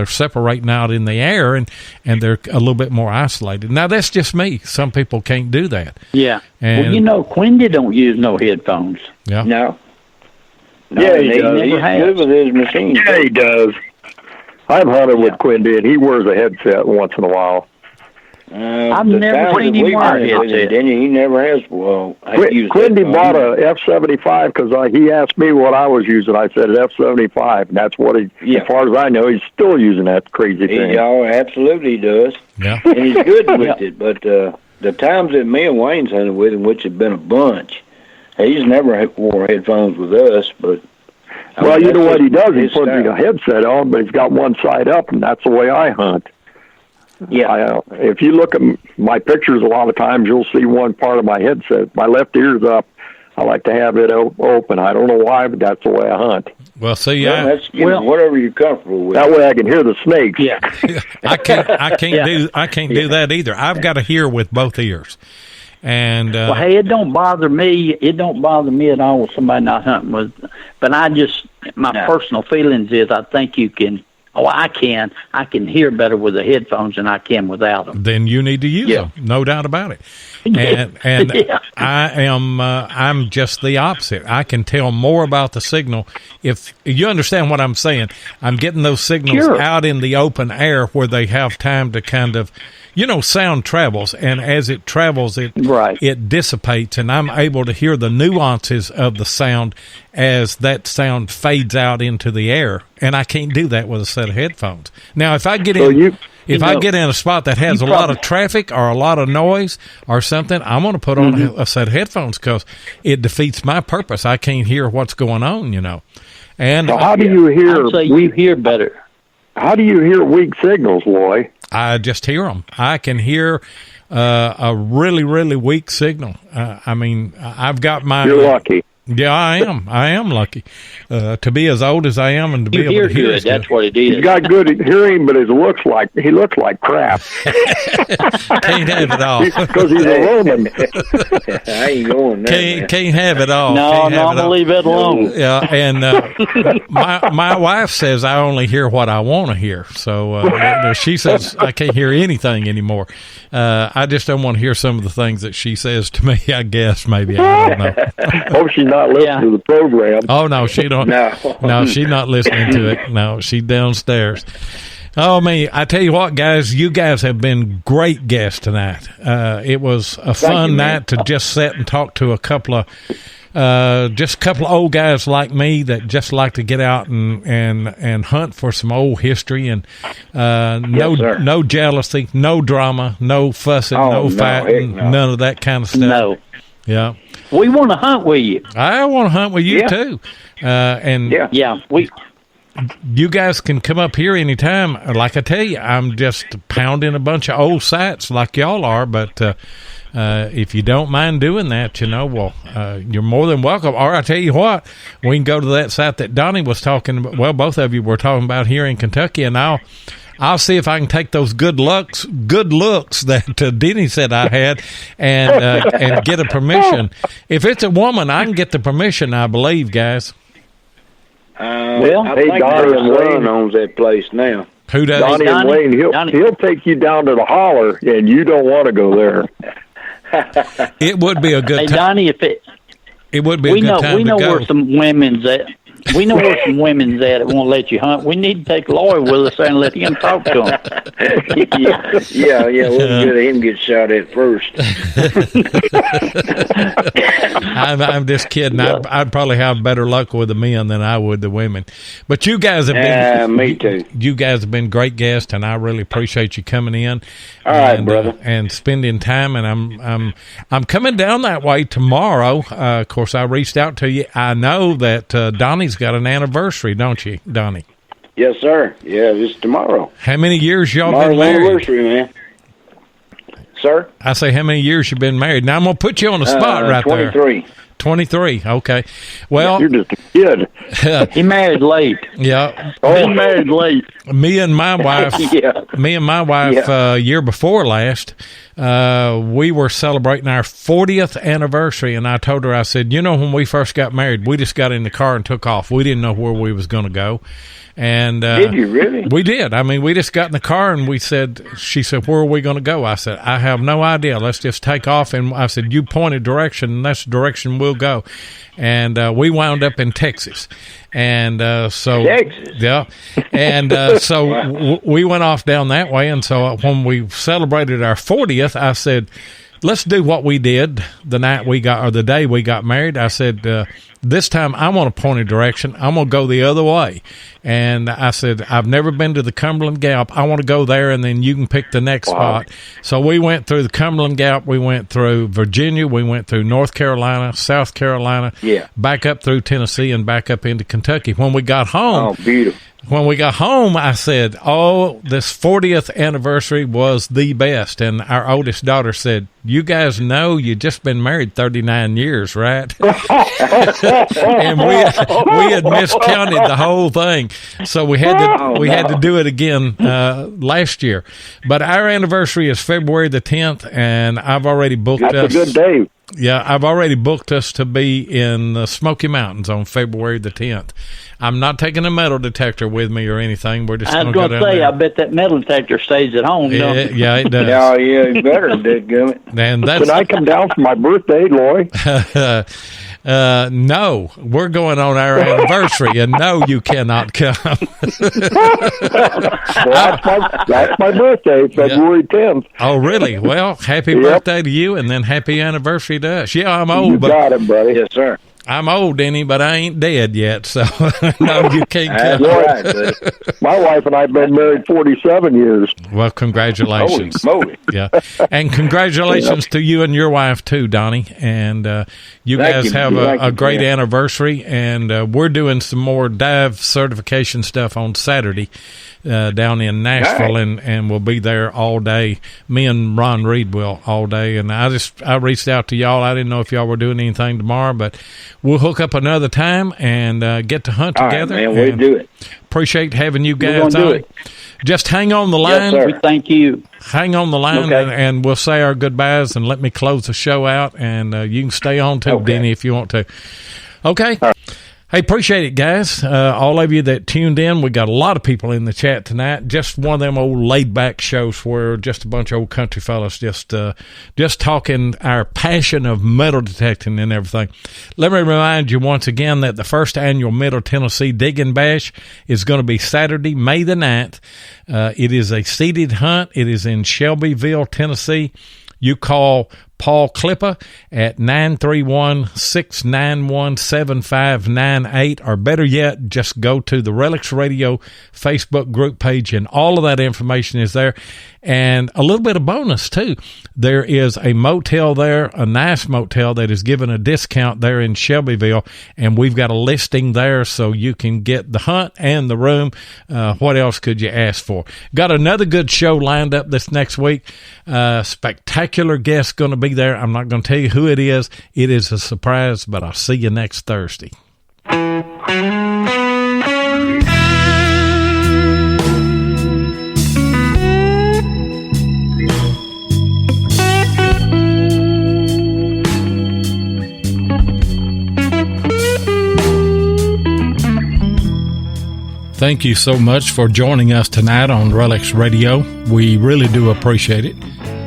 separating out in the air, and they're a little bit more isolated. Now, that's just me. Some people can't do that. Yeah. And, well, Quindy don't use no headphones. Yeah. No. Yeah, he does. He's good with his machine. Yeah, he does. I've hunted with Quindy, and he wears a headset once in a while. I've never seen him wear a headset. He never has. Well, Quindy bought a F-75 because he asked me what I was using. I said F-75, and that's what as far as I know, he's still using that crazy thing. He absolutely does. Yeah. And he's good with it, but the times that me and Wayne's hunted with him, which have been a bunch, he's never wore headphones with us, but... Well, you know what he does? He puts a headset on, but he's got one side up, and that's the way I hunt. Yeah. If you look at my pictures, a lot of times you'll see one part of my headset. My left ear's up. I like to have it open. I don't know why, but that's the way I hunt. Well, see, that's whatever you're comfortable with. That way I can hear the snakes. Yeah. I can't do that either. I've got to hear with both ears. And well, hey, it don't bother me. It don't bother me at all with somebody not hunting with. But my personal feelings is, I think you can. Oh, I can hear better with the headphones than I can without them. Then you need to use them, no doubt about it. And I'm just the opposite. I can tell more about the signal. If you understand what I'm saying, I'm getting those signals out in the open air where they have time to kind of, sound travels, and as it travels, it dissipates, and I'm able to hear the nuances of the sound as that sound fades out into the air, and I can't do that with a set of headphones. Now, if I get I get in a spot that has a lot of traffic or a lot of noise or something, I'm going to put on a set of headphones because it defeats my purpose. I can't hear what's going on, And so how do you hear? I'd say you hear better. How do you hear weak signals, Loy? I just hear them. I can hear a really, really weak signal. I've got my... You're lucky. Yeah, I am. I am lucky to be as old as I am and to be able to hear good. That's what it is. He's got good hearing, but he looks like crap. Can't have it all because he's a Roman. I ain't going there. Can't have it all. No, I'm gonna leave it alone. Yeah, and my wife says I only hear what I want to hear. So she says I can't hear anything anymore. I just don't want to hear some of the things that she says to me. I guess maybe I don't know. Hope she's not listening to the program. Oh no, she don't. No, she's not listening to it. No, she's downstairs. Oh man, I tell you what, guys, you guys have been great guests tonight. It was a fun night to just sit and talk to a couple of old guys like me that just like to get out and hunt for some old history and no jealousy, no drama, no fussing, no fighting, none of that kind of stuff. No. Yeah. We want to hunt with you. I want to hunt with you too. You guys can come up here anytime. Like I tell you, I'm just pounding a bunch of old sites like y'all are, but if you don't mind doing that, you're more than welcome. Or I tell you what, we can go to that site that Donnie was talking about. Well, both of you were talking about here in Kentucky, and I'll see if I can take those good looks that Denny said I had and get a permission. If it's a woman, I can get the permission, I believe, guys. I think Donnie and Wayne owns that place now. Who does? Donnie and Wayne. He'll take you down to the holler, and you don't want to go there. It would be a good time. Donnie, it would be a good time to go. We know where some women's at. We know where some women's at that won't let you hunt. We need to take Lloyd with us there and let him talk to them. yeah. We'll get him get shot at first. I'm just kidding. I'd probably have better luck with the men than I would the women. But you guys have been. Me too. You guys have been great guests, and I really appreciate you coming in. All right, brother. And spending time. And I'm coming down that way tomorrow. Of course, I reached out to you. I know that Donnie's got an anniversary, don't you, Donnie? Yes, sir. Yeah, it's tomorrow. How many years y'all been married? Anniversary, man. Sir? I say, how many years you been married? Now, I'm going to put you on the spot right 23. there. 23. Okay. Well, you're just a kid. He married late. Yeah. He married late. Me and my wife, year before last, we were celebrating our 40th anniversary, and I told her, I said, when we first got married, we just got in the car and took off. We didn't know where we was going to go. And did you really? We did. I mean, we just got in the car and she said, where are we going to go? I said, I have no idea. Let's just take off. And I said, you point a direction, and that's the direction we'll go. And we wound up in Texas. And Texas? Yeah. And so we went off down that way. And so when we celebrated our 40th, I said, let's do what we did the day we got married. I said, this time I want to point a direction. I'm going to go the other way. And I said, I've never been to the Cumberland Gap. I want to go there, and then you can pick the next spot. So we went through the Cumberland Gap. We went through Virginia. We went through North Carolina, South Carolina, back up through Tennessee, and back up into Kentucky. When we got home, beautiful. When we got home, I said, this 40th anniversary was the best. And our oldest daughter said, you guys know you just been married 39 years, right? And we had miscounted the whole thing. So we had to do it again last year. But our anniversary is February the 10th, and I've already booked us. That's a good day. Yeah, I've already booked us to be in the Smoky Mountains on February the 10th. I'm not taking a metal detector with me or anything. We're just going to go down there. I bet that metal detector stays at home. Yeah, it does. Yeah, you better, dadgummit. And Can I come down for my birthday, Lloyd? No, we're going on our anniversary, and no, you cannot come. That's my birthday, February 10th. Oh, really? Well, happy birthday to you, and then happy anniversary to us. Yeah, I'm old. You got it, buddy. Yes, sir. I'm old, Denny, but I ain't dead yet, so no, you can't come. That's right. My wife and I have been married 47 years. Well, congratulations. Holy moly. Yeah. And congratulations to you and your wife, too, Donnie. And you guys have a great anniversary, and we're doing some more dive certification stuff on Saturday down in Nashville, and we'll be there all day. Me and Ron Reed will all day. And I reached out to y'all. I didn't know if y'all were doing anything tomorrow, but we'll hook up another time and get to hunt together. All right, man, we'll do it. Appreciate having you guys on. Just hang on the line. Yes, sir. We thank you. Hang on the line, and we'll say our goodbyes, and let me close the show out, and you can stay on too, Denny, if you want to. Okay? Hey, appreciate it, guys. All of you that tuned in. We got a lot of people in the chat tonight. Just one of them old laid-back shows where just a bunch of old country fellas just talking our passion of metal detecting and everything. Let me remind you once again that the first annual Middle Tennessee Digging Bash is going to be Saturday, May the 9th. It is a seated hunt. It is in Shelbyville, Tennessee. You call Paul Klippa at 931-691-7598, or better yet, just go to the RELICS RADIO Facebook group page, and all of that information is there. And a little bit of bonus, too. There is a motel there, a nice motel that is given a discount there in Shelbyville, and we've got a listing there so you can get the hunt and the room. What else could you ask for? Got another good show lined up this next week. Spectacular guest going to be there. I'm not going to tell you who it is. It is a surprise, but I'll see you next Thursday. Thank you so much for joining us tonight on RELICS Radio. We really do appreciate it.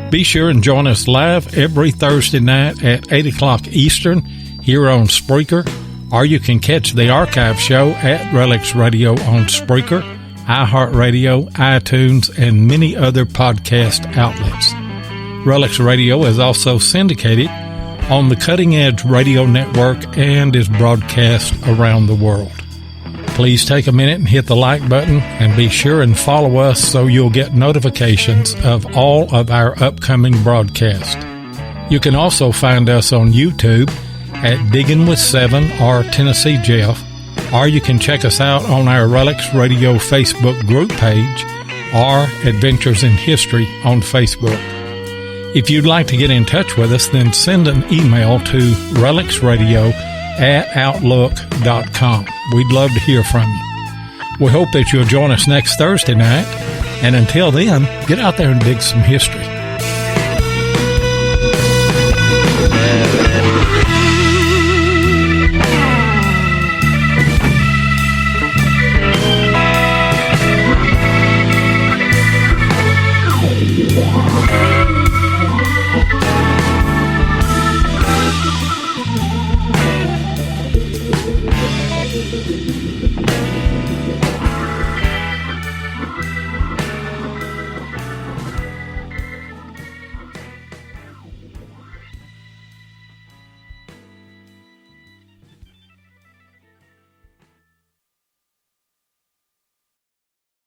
Be sure and join us live every Thursday night at 8 o'clock Eastern here on Spreaker or you can catch the archive show at RELICS Radio on Spreaker, iHeartRadio, iTunes, and many other podcast outlets. RELICS Radio is also syndicated on the Cutting Edge Radio Network and is broadcast around the world. Please take a minute and hit the like button and be sure and follow us so you'll get notifications of all of our upcoming broadcasts. You can also find us on YouTube at Diggin' with 7 or Tennessee Jeff, or you can check us out on our RELICS Radio Facebook group page or Adventures in History on Facebook. If you'd like to get in touch with us, then send an email to relicsradio@outlook.com. We'd love to hear from you. We hope that you'll join us next Thursday night, and until then, get out there and dig some history.